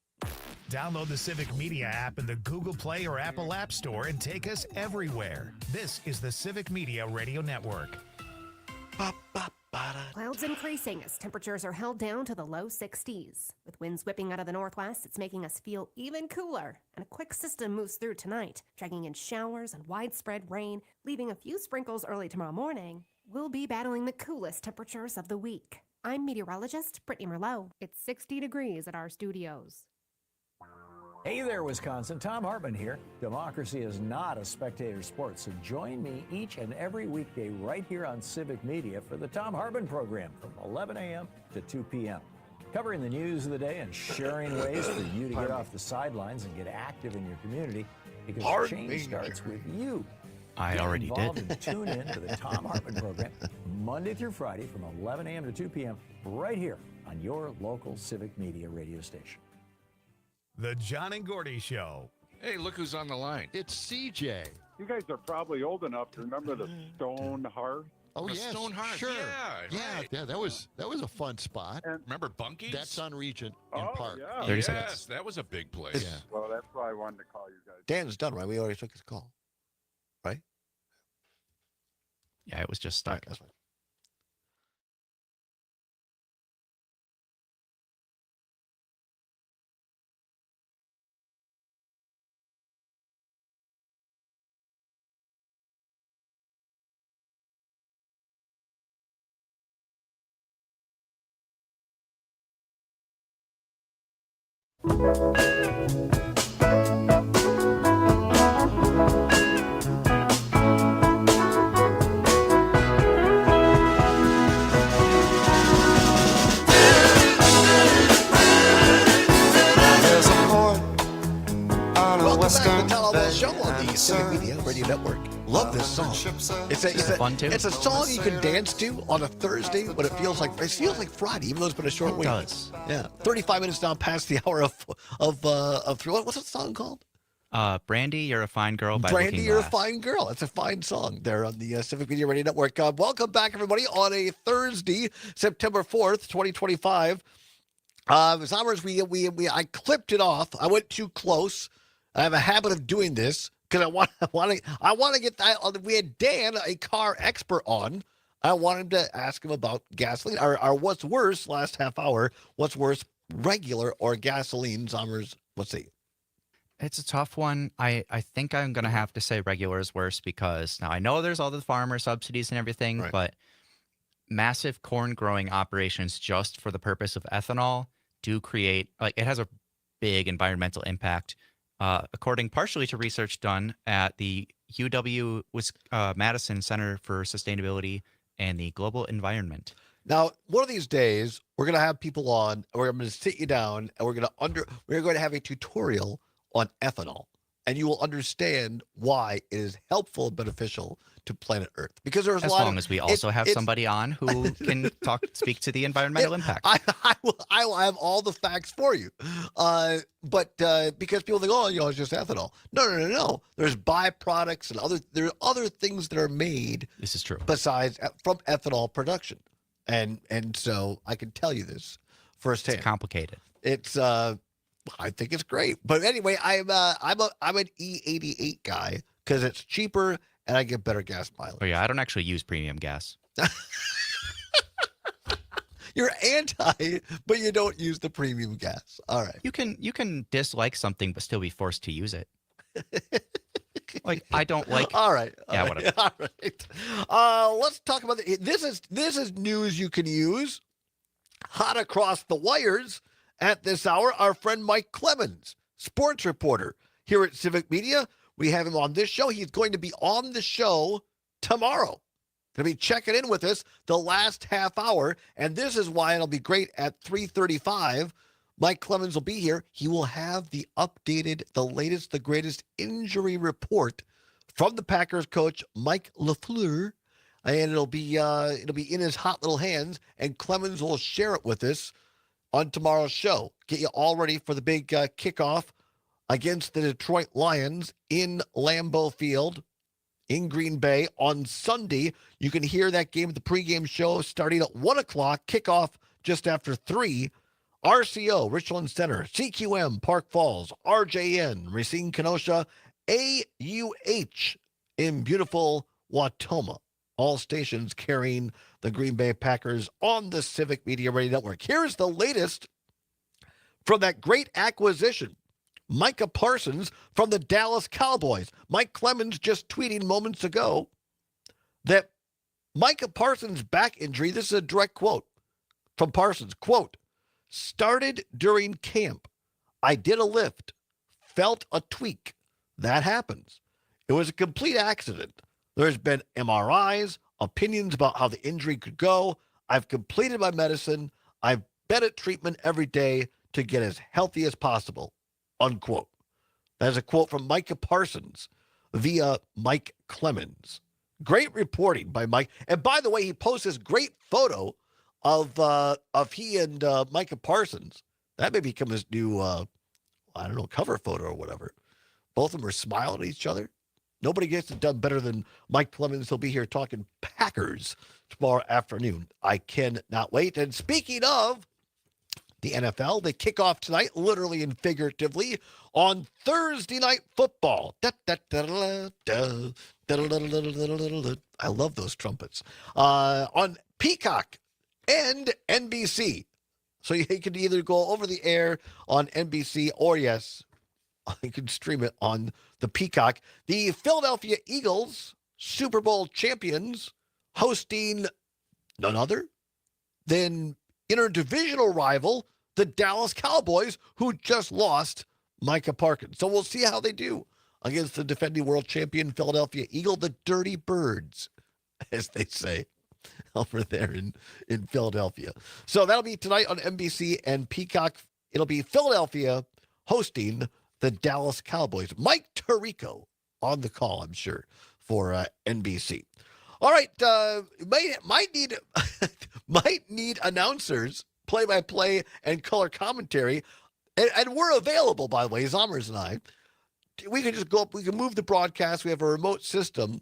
Download the Civic Media app in the Google Play or Apple App Store and take us everywhere. This is the Civic Media Radio Network. Clouds increasing as temperatures are held down to the low 60s. With winds whipping out of the northwest, it's making us feel even cooler. And a quick system moves through tonight, dragging in showers and widespread rain, leaving a few sprinkles early tomorrow morning. We'll be battling the coolest temperatures of the week. I'm meteorologist Brittany Merlot. It's 60 degrees at our studios. Hey there, Wisconsin. Tom Hartman here. Democracy is not a spectator sport, so join me each and every weekday right here on Civic Media for the Tom Hartman program from 11 a.m. to 2 p.m. Covering the news of the day and sharing ways for you to get off the sidelines and get active in your community, because change starts with you. I already did. And tune in to the Tom Hartman program Monday through Friday from 11 a.m. to 2 p.m. right here on your local Civic Media radio station. The John and Gordy Show. Hey, look who's on the line. It's CJ. You guys are probably old enough to remember the Stone Hearth. Oh, yes. Stone Hearth. Sure. Yeah, that was a fun spot. And remember Bunky's? That's on Regent in Park. Yeah. 30 seconds. Yes, that was a big place. Yeah. Well, that's why I wanted to call you guys. Dan's done, right? We already took his call, right? Yeah, it was just stuck. Right, that's fine. Welcome back to the Allbaugh Show on the Civic Media Radio Network. Love this song. It's fun too. It's a song you can dance to on a Thursday when it feels like Friday, even though it's been a short week. It does. Yeah, 35 minutes now past the hour of 3. What's the song called? Brandy, You're a Fine Girl by Brandy, Looking You're Glass. a Fine Girl. It's a fine song there on the Civic Media Radio Network. Welcome back, everybody, on a Thursday, September 4th, 2025. I clipped it off. I went too close. I have a habit of doing this because I want to get that. We had Dan, a car expert, on. I wanted to ask him about gasoline or what's worse last half hour. What's worse, regular or gasoline? Zommers, let's see. It's a tough one. I think I'm going to have to say regular is worse because now I know there's all the farmer subsidies and everything, Right. but massive corn growing operations just for the purpose of ethanol do create, it has a big environmental impact. According partially to research done at the UW-Madison Center for Sustainability and the Global Environment. Now, one of these days, we're going to have people on, and we're going to sit you down, and we're going to have a tutorial on ethanol, and you will understand why it is helpful and beneficial to planet Earth. Because there's as a lot long as we also have somebody on who can speak to the environmental impact. I will have all the facts for you. But because people think, it's just ethanol. No. There's byproducts and there are other things that are made. This is true. Besides from ethanol production, and so I can tell you this firsthand. It's complicated. It's I think it's great. But anyway, I'm an E88 guy because it's cheaper and I get better gas mileage. Oh yeah, I don't actually use premium gas. You're anti, but you don't use the premium gas. All right. You can dislike something but still be forced to use it. I don't like. All right. Whatever. All right. Let's talk about this is news you can use. Hot across the wires at this hour, our friend Mike Clemens, sports reporter here at Civic Media. We have him on this show. He's going to be on the show tomorrow. Going to be checking in with us the last half hour, and this is why it'll be great at 3:35. Mike Clemens will be here. He will have the latest, the greatest injury report from the Packers coach Mike LaFleur, and it'll be in his hot little hands, and Clemens will share it with us on tomorrow's show. Get you all ready for the big kickoff against the Detroit Lions in Lambeau Field in Green Bay on Sunday. You can hear that game at the pregame show starting at 1 o'clock, kickoff just after 3. RCO, Richland Center, CQM, Park Falls, RJN, Racine Kenosha, AUH in beautiful Watoma. All stations carrying the Green Bay Packers on the Civic Media Radio Network. Here's the latest from that great acquisition. Micah Parsons from the Dallas Cowboys. Mike Clemens just tweeting moments ago that Micah Parsons' back injury, this is a direct quote from Parsons, quote, started during camp. I did a lift, felt a tweak. That happens. It was a complete accident. There's been MRIs, opinions about how the injury could go. I've completed my medicine. I've been at treatment every day to get as healthy as possible, unquote. That is a quote from Micah Parsons via Mike Clemens. Great reporting by Mike. And by the way, he posts this great photo of he and Micah Parsons. That may become his new, cover photo or whatever. Both of them are smiling at each other. Nobody gets it done better than Mike Clemens. He'll be here talking Packers tomorrow afternoon. I cannot wait. And speaking of the NFL, they kick off tonight, literally and figuratively, on Thursday Night Football. I love those trumpets. On Peacock and NBC. So you can either go over the air on NBC or, yes, you can stream it on the Peacock. The Philadelphia Eagles, Super Bowl champions, hosting none other than interdivisional rival, the Dallas Cowboys, who just lost Micah Parsons. So we'll see how they do against the defending world champion Philadelphia Eagle, the Dirty Birds, as they say over there in Philadelphia. So that'll be tonight on NBC and Peacock. It'll be Philadelphia hosting the Dallas Cowboys. Mike Tirico on the call, I'm sure, for NBC. All right, might need announcers, play-by-play, and color commentary, and we're available, by the way, Zommers and I. We can just go up, we can move the broadcast. We have a remote system.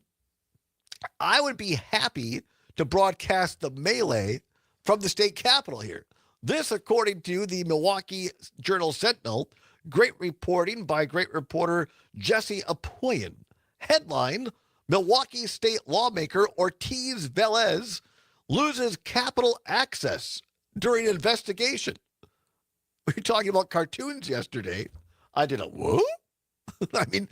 I would be happy to broadcast the melee from the state capitol here. This, according to the Milwaukee Journal-Sentinel, great reporting by great reporter Jesse Apoyan. Headline, Milwaukee state lawmaker Ortiz Velez loses Capitol access during investigation. We were talking about cartoons yesterday. I did a whoop. I mean,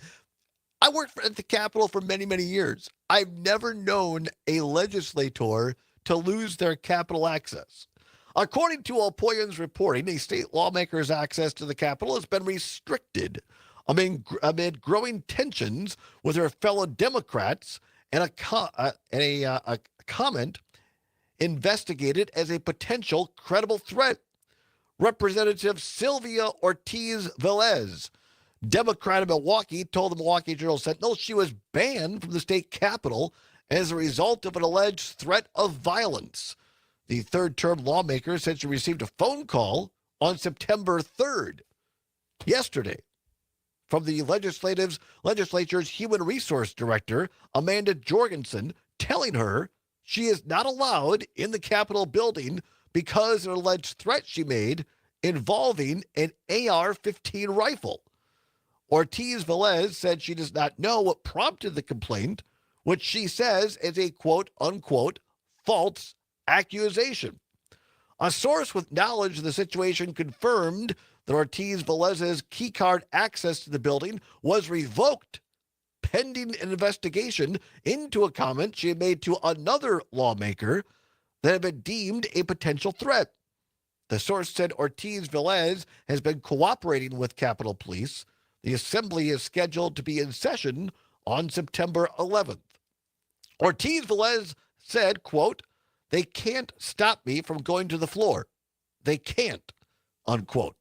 I worked at the Capitol for many, many years. I've never known a legislator to lose their Capitol access. According to Alpoyan's reporting, a state lawmaker's access to the Capitol has been restricted amid growing tensions with her fellow Democrats and a comment investigated as a potential credible threat. Representative Sylvia Ortiz Velez, Democrat of Milwaukee, told the Milwaukee Journal-Sentinel she was banned from the state capitol as a result of an alleged threat of violence. The third-term lawmaker said she received a phone call on September 3rd, yesterday, from the legislature's Human Resource Director, Amanda Jorgensen, telling her she is not allowed in the Capitol building because of an alleged threat she made involving an AR-15 rifle. Ortiz Velez said she does not know what prompted the complaint, which she says is a quote-unquote false accusation. A source with knowledge of the situation confirmed that Ortiz Velez's keycard access to the building was revoked pending an investigation into a comment she had made to another lawmaker that had been deemed a potential threat. The source said Ortiz Velez has been cooperating with Capitol Police. The assembly is scheduled to be in session on September 11th. Ortiz Velez said, quote, "They can't stop me from going to the floor. They can't," unquote,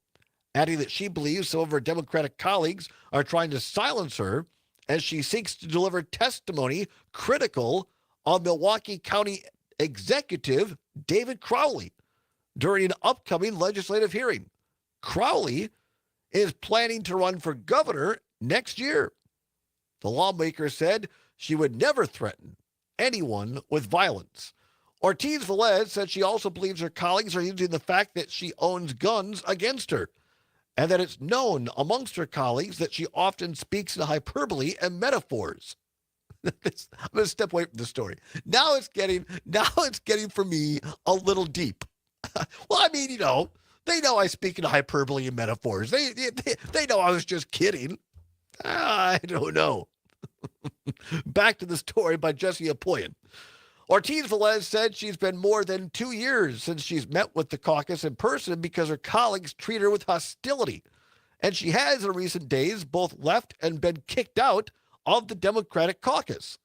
adding that she believes some of her Democratic colleagues are trying to silence her as she seeks to deliver testimony critical of Milwaukee County Executive David Crowley during an upcoming legislative hearing. Crowley is planning to run for governor next year. The lawmaker said she would never threaten anyone with violence. Ortiz Velez said she also believes her colleagues are using the fact that she owns guns against her, and that it's known amongst her colleagues that she often speaks in hyperbole and metaphors. I'm going to step away from the story. Now it's getting for me a little deep. Well, I mean, they know I speak in hyperbole and metaphors. They know I was just kidding. I don't know. Back to the story by Jesse Apoyan. Ortiz Velez said she's been more than 2 years since she's met with the caucus in person because her colleagues treat her with hostility. And she has, in recent days, both left and been kicked out of the Democratic caucus.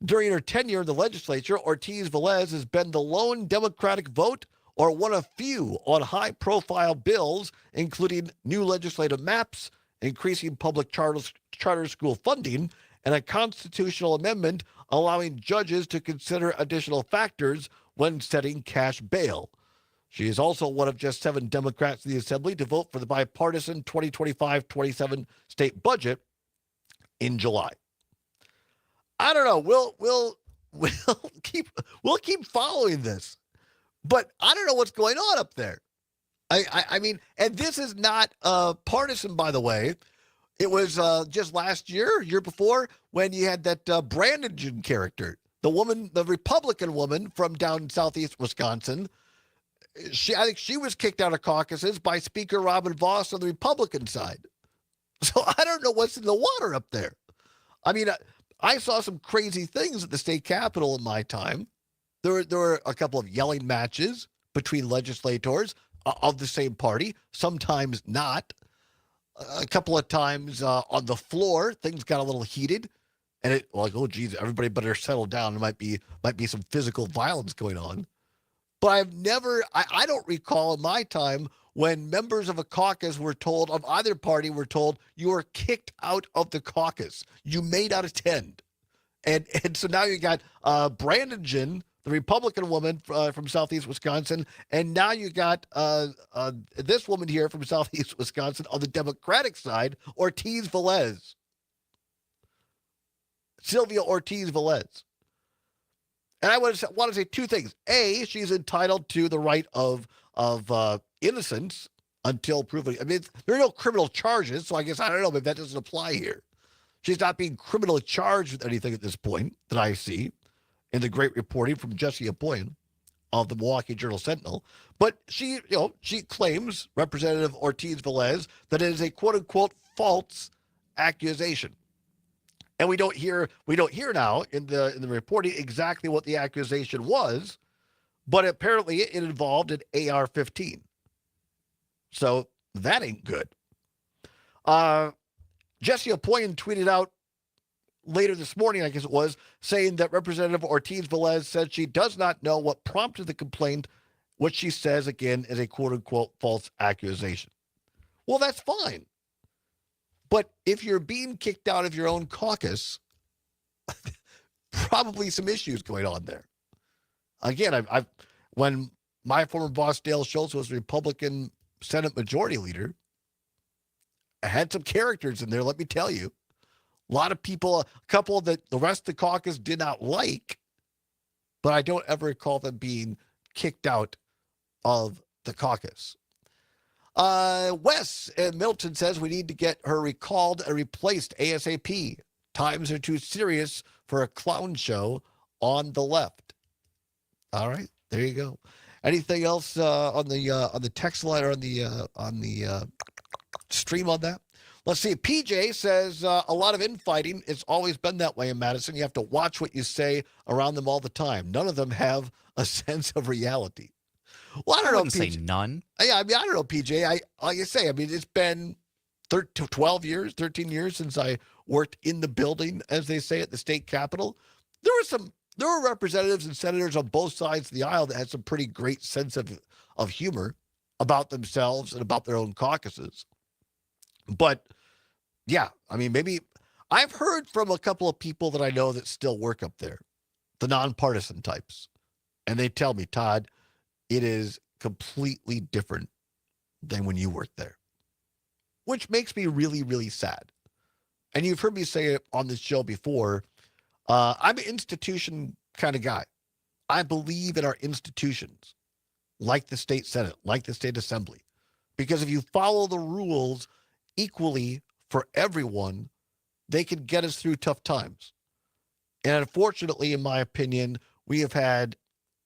During her tenure in the legislature, Ortiz Velez has been the lone Democratic vote or one of few on high-profile bills, including new legislative maps, increasing public charter school funding, and a constitutional amendment allowing judges to consider additional factors when setting cash bail. She is also one of just 7 Democrats in the Assembly to vote for the bipartisan 2025-27 state budget in July. I don't know. We'll keep following this, but I don't know what's going on up there. I mean, and this is not partisan, by the way. It was just last year before, when you had that Brannigan character, the Republican woman from down southeast Wisconsin. I think she was kicked out of caucuses by Speaker Robin Vos on the Republican side. So I don't know what's in the water up there. I mean, I saw some crazy things at the state capitol in my time. There were a couple of yelling matches between legislators of the same party, sometimes not. A couple of times on the floor, things got a little heated, and oh geez, everybody better settle down. There might be some physical violence going on. But I don't recall in my time when members of a caucus of either party were told, you are kicked out of the caucus. You may not attend. And so now you got Brannigan, the Republican woman from southeast Wisconsin, and now you got this woman here from southeast Wisconsin on the Democratic side, Ortiz Velez. Sylvia Ortiz Velez. And I want to say 2 things. A, she's entitled to the right of innocence until proven. I mean, there are no criminal charges, so I guess, I don't know, maybe that doesn't apply here. She's not being criminally charged with anything at this point that I see in the great reporting from Jesse Apoyan of the Milwaukee Journal-Sentinel. But she claims, Representative Ortiz Velez, that it is a quote-unquote false accusation. And we don't hear now in the reporting exactly what the accusation was, but apparently it involved an AR-15. So that ain't good. Jesse Apoyan tweeted out later this morning, I guess it was, saying that Representative Ortiz Velez said she does not know what prompted the complaint, which she says, again, is a quote-unquote false accusation. Well, that's fine. But if you're being kicked out of your own caucus, probably some issues going on there. Again, when my former boss, Dale Schultz, was Republican Senate Majority Leader, I had some characters in there, let me tell you. A lot of people, a couple that the rest of the caucus did not like, but I don't ever recall them being kicked out of the caucus. Wes in Milton says we need to get her recalled and replaced ASAP. Times are too serious for a clown show on the left. All right, there you go. Anything else on the text line or on the stream on that? Let's see. PJ says a lot of infighting. It's always been that way in Madison. You have to watch what you say around them all the time. None of them have a sense of reality. Well, I don't know, PJ. Say none. Yeah, I mean, I don't know, PJ. Like I say, I mean, it's been 13 years since I worked in the building, as they say, at the state capitol. There were representatives and senators on both sides of the aisle that had some pretty great sense of humor about themselves and about their own caucuses. But yeah, I mean, maybe I've heard from a couple of people that I know that still work up there, the nonpartisan types, and they tell me, Todd, it is completely different than when you worked there, which makes me really, really sad. And you've heard me say it on this show before. I'm an institution kind of guy. I believe in our institutions, like the state Senate, like the state assembly, because if you follow the rules equally for everyone, they can get us through tough times. And unfortunately, in my opinion, we have had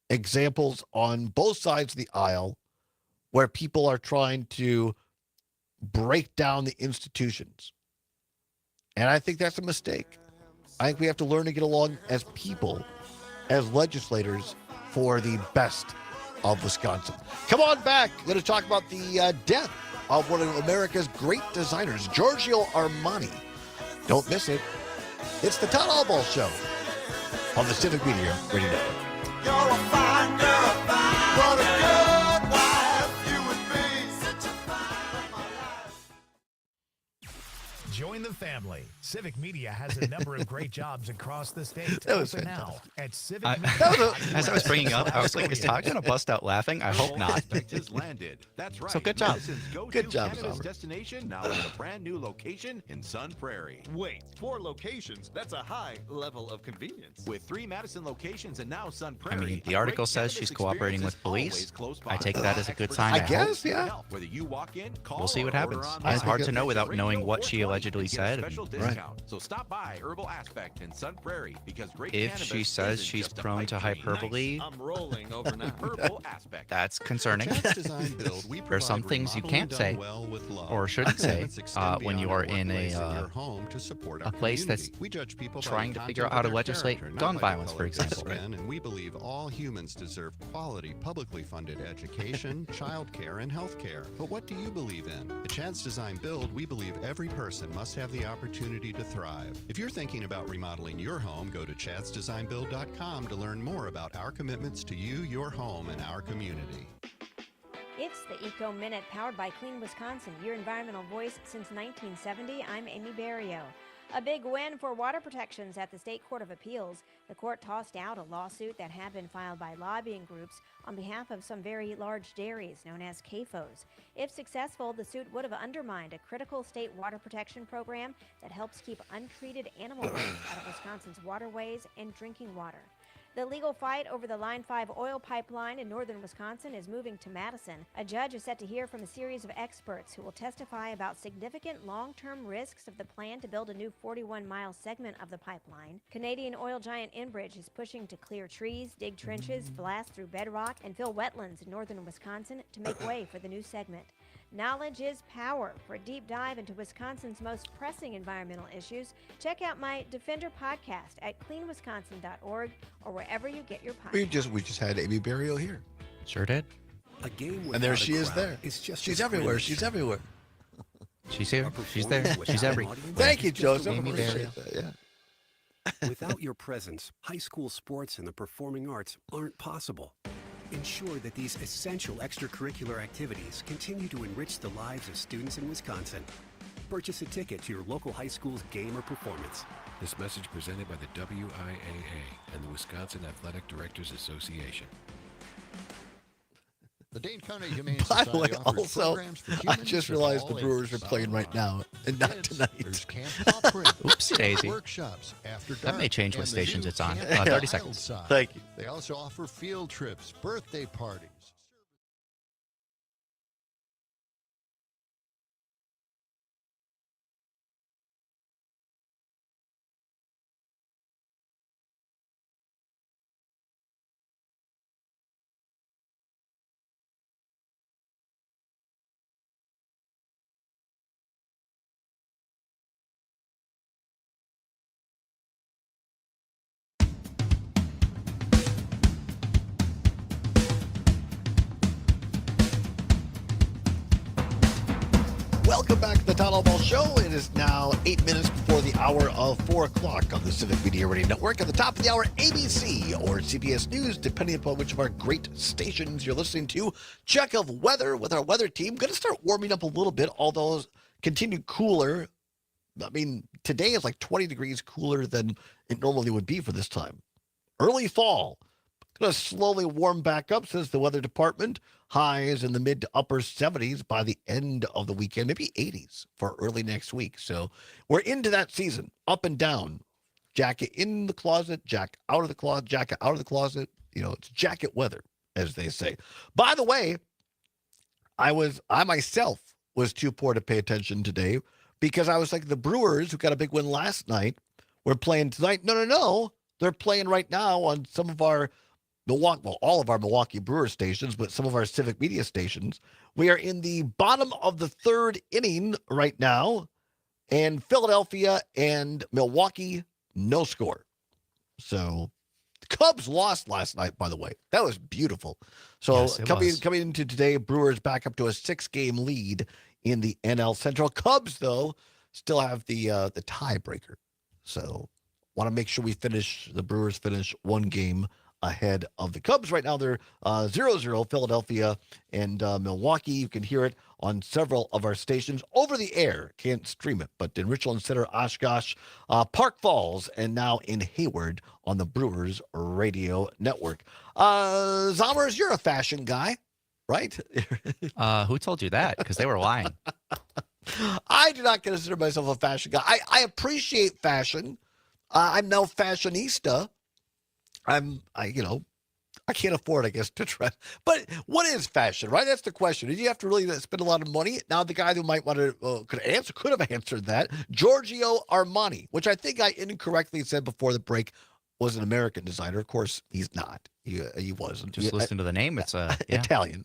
examples on both sides of the aisle where people are trying to break down the institutions. And I think that's a mistake. I think we have to learn to get along as people, as legislators, for the best of Wisconsin. Come on back. We're going to talk about the death of one of America's great designers, Giorgio Armani. Don't miss it. It's the Todd Allbaugh Show on the Civic Media Radio Network. You're a fine girl, what a good wife you would be. Such a fine wife. Join the family. Civic Media has a number of great jobs across the state. That was Open fantastic. now at Civic Media. As I was bringing up, I was like, is Todd going to bust out laughing? I hope not. Just landed. That's right. So good job. Madison's go-to Good job, cannabis Sauber. destination now in a brand new location in Sun Prairie. Wait, 4 locations? That's a high level of convenience. With 3 Madison locations and now Sun I Prairie. mean, the article says she's cooperating with police. I take that as a good sign. I guess, yeah. Whether you walk in, call, We'll see what or happens. order It's online. hard to know without Radio knowing what she 420 allegedly to get a said. special Right. discount. So stop by Herbal Aspect in Sun Prairie because great If cannabis she says isn't she's just a prone pipe to dream. hyperbole, I'm rolling over now. Herbal Aspect. that's concerning. Chad's Design Build, we There are some provide things you remodeling can't done say well with love. or shouldn't say Benefits extend when you beyond are in workplace and a your home to support our place that's community. We judge people by trying the to figure out content how to of their legislate character, not gun by the violence, for color of their example. skin, and we believe all humans deserve quality, publicly funded education, childcare, and health care. But what do you believe in? At Chad's Design Build, we believe every person must have the opportunity to thrive. If you're thinking about remodeling your home, go to chadsdesignbuild.com to learn more about our commitments to you, your home, and our community. It's the Eco Minute powered by Clean Wisconsin, your environmental voice since 1970. I'm Amy Barrio. A big win for water protections at the State Court of Appeals. The court tossed out a lawsuit that had been filed by lobbying groups on behalf of some very large dairies known as CAFOs. If successful, the suit would have undermined a critical state water protection program that helps keep untreated animal waste out of Wisconsin's waterways and drinking water. The legal fight over the Line 5 oil pipeline in northern Wisconsin is moving to Madison. A judge is set to hear from a series of experts who will testify about significant long-term risks of the plan to build a new 41-mile segment of the pipeline. Canadian oil giant Enbridge is pushing to clear trees, dig trenches, blast through bedrock, and fill wetlands in northern Wisconsin to make way for the new segment. Knowledge is power. For a deep dive into Wisconsin's most pressing environmental issues, check out my Defender podcast at cleanwisconsin.org or wherever you get your podcasts. We just had Amy Barrio here. Sure did. A game And there without she a is crowd there. is just She's as everywhere. thrilling. She's everywhere. She's here. She's there. She's every. Thank you, Joseph. Amy Appreciate Barrio. that, yeah. Without your presence, high school sports and the performing arts aren't possible. Ensure that these essential extracurricular activities continue to enrich the lives of students in Wisconsin. Purchase a ticket to your local high school's game or performance. This message presented by the WIAA and the Wisconsin Athletic Directors Association. The Dane County Humane By the way, Society offers also, programs for I humans just of realized all the Brewers are ages. playing right now, and not tonight. There's Camp Paw Print, Oopsie daisy. workshops after dark. That may change what and the stations new it's on. Camp 30 Wild seconds. Side. Thank you. They also offer field trips, birthday parties. Welcome back to the Todd Allbaugh Show. It is now 8 minutes before the hour of 4 o'clock on the Civic Media Radio Network. At the top of the hour, ABC or CBS News, depending upon which of our great stations you're listening to. Check of weather with our weather team. Going to start warming up a little bit, although continue cooler. I mean, today is like 20 degrees cooler than it normally would be for this time. Early fall. Going to slowly warm back up, says the weather department. Highs in the mid to upper 70s by the end of the weekend, maybe 80s for early next week. So we're into that season, up and down. Jacket in the closet, jacket out of the closet, jacket out of the closet. You know, it's jacket weather, as they say. By the way, I myself was too poor to pay attention today because I was like the Brewers, who got a big win last night, were playing tonight. No. They're playing right now on some of our all of our Milwaukee Brewers stations, but some of our Civic Media stations. We are in the bottom of the third inning right now, and Philadelphia and Milwaukee, no score. So the Cubs lost last night, by the way. That was beautiful. So Yes, coming into today, Brewers back up to a 6-game lead in the NL Central. Cubs, though, still have the tiebreaker. So want to make sure the Brewers finish one game ahead of the Cubs. Right now, they're 0-0, Philadelphia and Milwaukee. You can hear it on several of our stations over the air. Can't stream it, but in Richland Center, Oshkosh, Park Falls, and now in Hayward on the Brewers Radio Network. Zommers, you're a fashion guy, right? Who told you that? Because they were lying. I do not consider myself a fashion guy. I appreciate fashion. I'm no fashionista. I can't afford, I guess, to dress. But what is fashion, right? That's the question. Did you have to really spend a lot of money? Now, the guy who might want to could have answered that, Giorgio Armani, which I think I incorrectly said before the break was an American designer. Of course, he's not. He wasn't. Just listen to the name. It's Italian.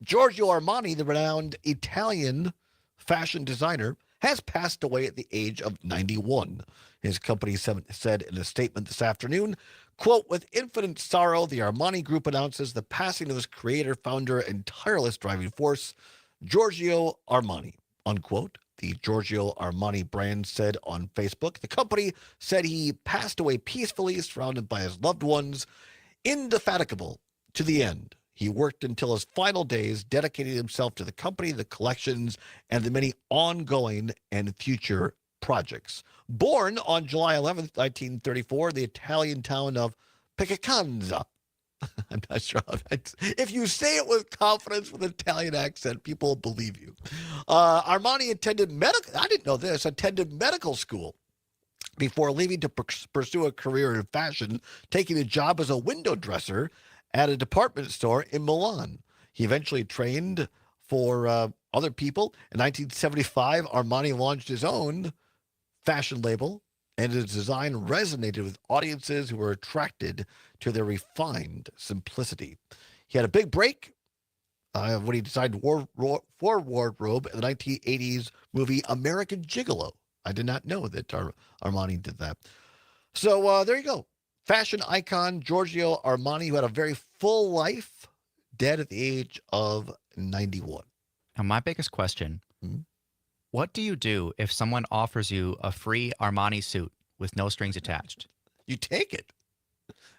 Giorgio Armani, the renowned Italian fashion designer, has passed away at the age of 91. His company said in a statement this afternoon, quote, with infinite sorrow, the Armani Group announces the passing of its creator, founder, and tireless driving force, Giorgio Armani, unquote. The Giorgio Armani brand said on Facebook. The company said he passed away peacefully, surrounded by his loved ones, indefatigable to the end. He worked until his final days, dedicating himself to the company, the collections, and the many ongoing and future projects. Born on July 11th, 1934, the Italian town of Piacenza. I'm not sure how that's... If you say it with confidence with an Italian accent, people will believe you. Armani attended medical school before leaving to pursue a career in fashion, taking a job as a window dresser at a department store in Milan. He eventually trained for other people. In 1975, Armani launched his own fashion label, and his design resonated with audiences who were attracted to their refined simplicity. He had a big break when he designed for wardrobe in the 1980s movie American Gigolo. I did not know that Armani did that. So there you go. Fashion icon Giorgio Armani, who had a very full life, dead at the age of 91. Now, my biggest question, what do you do if someone offers you a free Armani suit with no strings attached? You take it.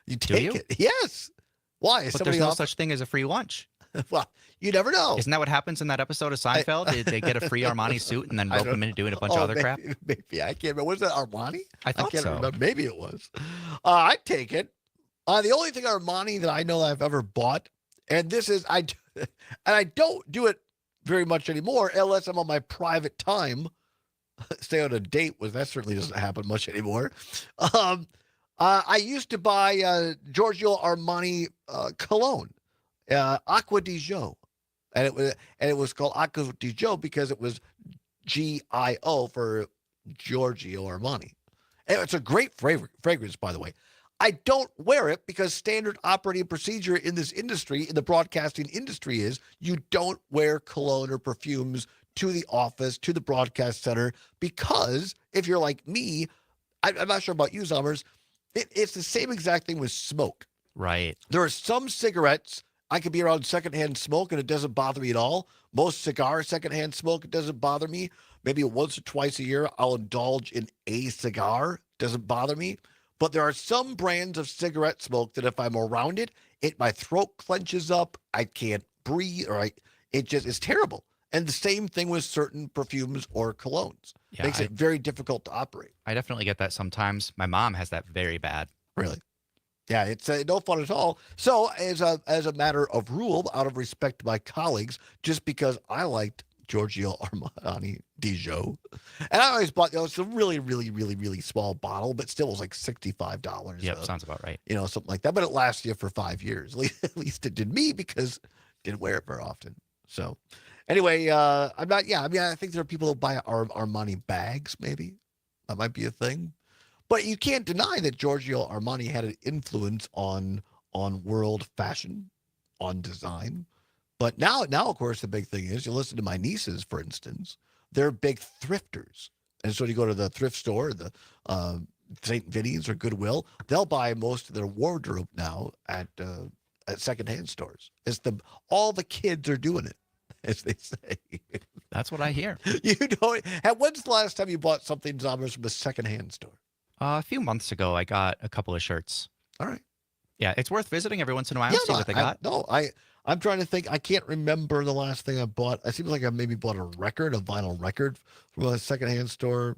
You take it. Yes. Why? But there's no such thing as a free lunch. Well, you never know. Isn't that what happens in that episode of Seinfeld? They get a free Armani suit and then rope them into doing a bunch of other crap? Maybe. I can't remember. Was that Armani? I thought can't so. remember. Maybe it was. I'd take it. The only thing Armani that I know that I've ever bought, and this is, and I don't do it very much anymore unless I'm on my private time. Stay on a date with, that certainly doesn't happen much anymore. I used to buy Giorgio Armani cologne. Acqua di Gio, and it was called Acqua di Gio because it was Gio for Giorgio Armani. And it's a great fragrance, by the way. I don't wear it because standard operating procedure in this industry, in the broadcasting industry, is you don't wear cologne or perfumes to the office, to the broadcast center, because if you're like me, I'm not sure about you, Zommers, it's the same exact thing with smoke. Right. There are some cigarettes I could be around secondhand smoke and it doesn't bother me at all. Most cigars, secondhand smoke, it doesn't bother me. Maybe once or twice a year, I'll indulge in a cigar. Doesn't bother me. But there are some brands of cigarette smoke that if I'm around it, my throat clenches up. I can't breathe, or it's terrible. And the same thing with certain perfumes or colognes. Yeah, Makes it very difficult to operate. I definitely get that sometimes. My mom has that very bad. Really? Yeah, it's no fun at all. So as a matter of rule, out of respect to my colleagues, just because I liked Giorgio Armani di Gio, and I always bought, it's a really, really, really, really small bottle, but still was like $65. Yep, sounds about right. Something like that. But it lasts you for 5 years. At least it did me, because I didn't wear it very often. So anyway, I think there are people who buy Armani bags, maybe. That might be a thing. But you can't deny that Giorgio Armani had an influence on world fashion, on design. But now, of course, the big thing is you listen to my nieces, for instance, they're big thrifters. And so you go to the thrift store, the St. Vinny's or Goodwill, they'll buy most of their wardrobe now at secondhand stores. All the kids are doing it, as they say. That's what I hear. When's the last time you bought something, Zombers, from a secondhand store? A few months ago, I got a couple of shirts. All right. Yeah, it's worth visiting every once in a while. See what they got. I'm trying to think. I can't remember the last thing I bought. It seems like I maybe bought a vinyl record from a secondhand store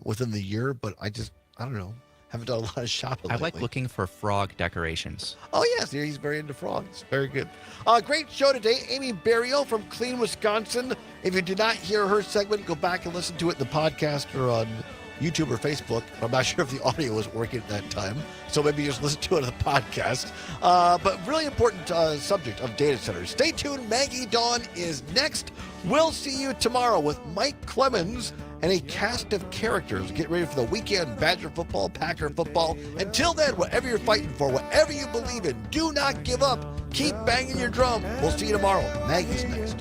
within the year, but I don't know. Haven't done a lot of shopping lately. like looking for frog decorations. Oh, yes. He's very into frogs. Very good. Great show today. Amy Barrio from Clean, Wisconsin. If you did not hear her segment, go back and listen to it in the podcast or on YouTube or Facebook. I'm not sure if the audio was working at that time, so maybe just listen to it on the podcast. But really important subject of data centers. Stay tuned. Maggie Dawn is next. We'll see you tomorrow with Mike Clemens and a cast of characters. Get ready for the weekend. Badger football, Packer football. Until then, whatever you're fighting for, whatever you believe in, do not give up. Keep banging your drum. We'll see you tomorrow. Maggie's next.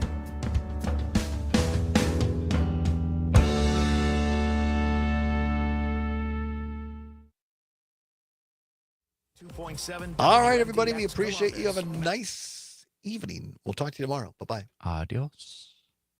All right, everybody. We appreciate you. Have a nice evening. We'll talk to you tomorrow. Bye-bye. Adios.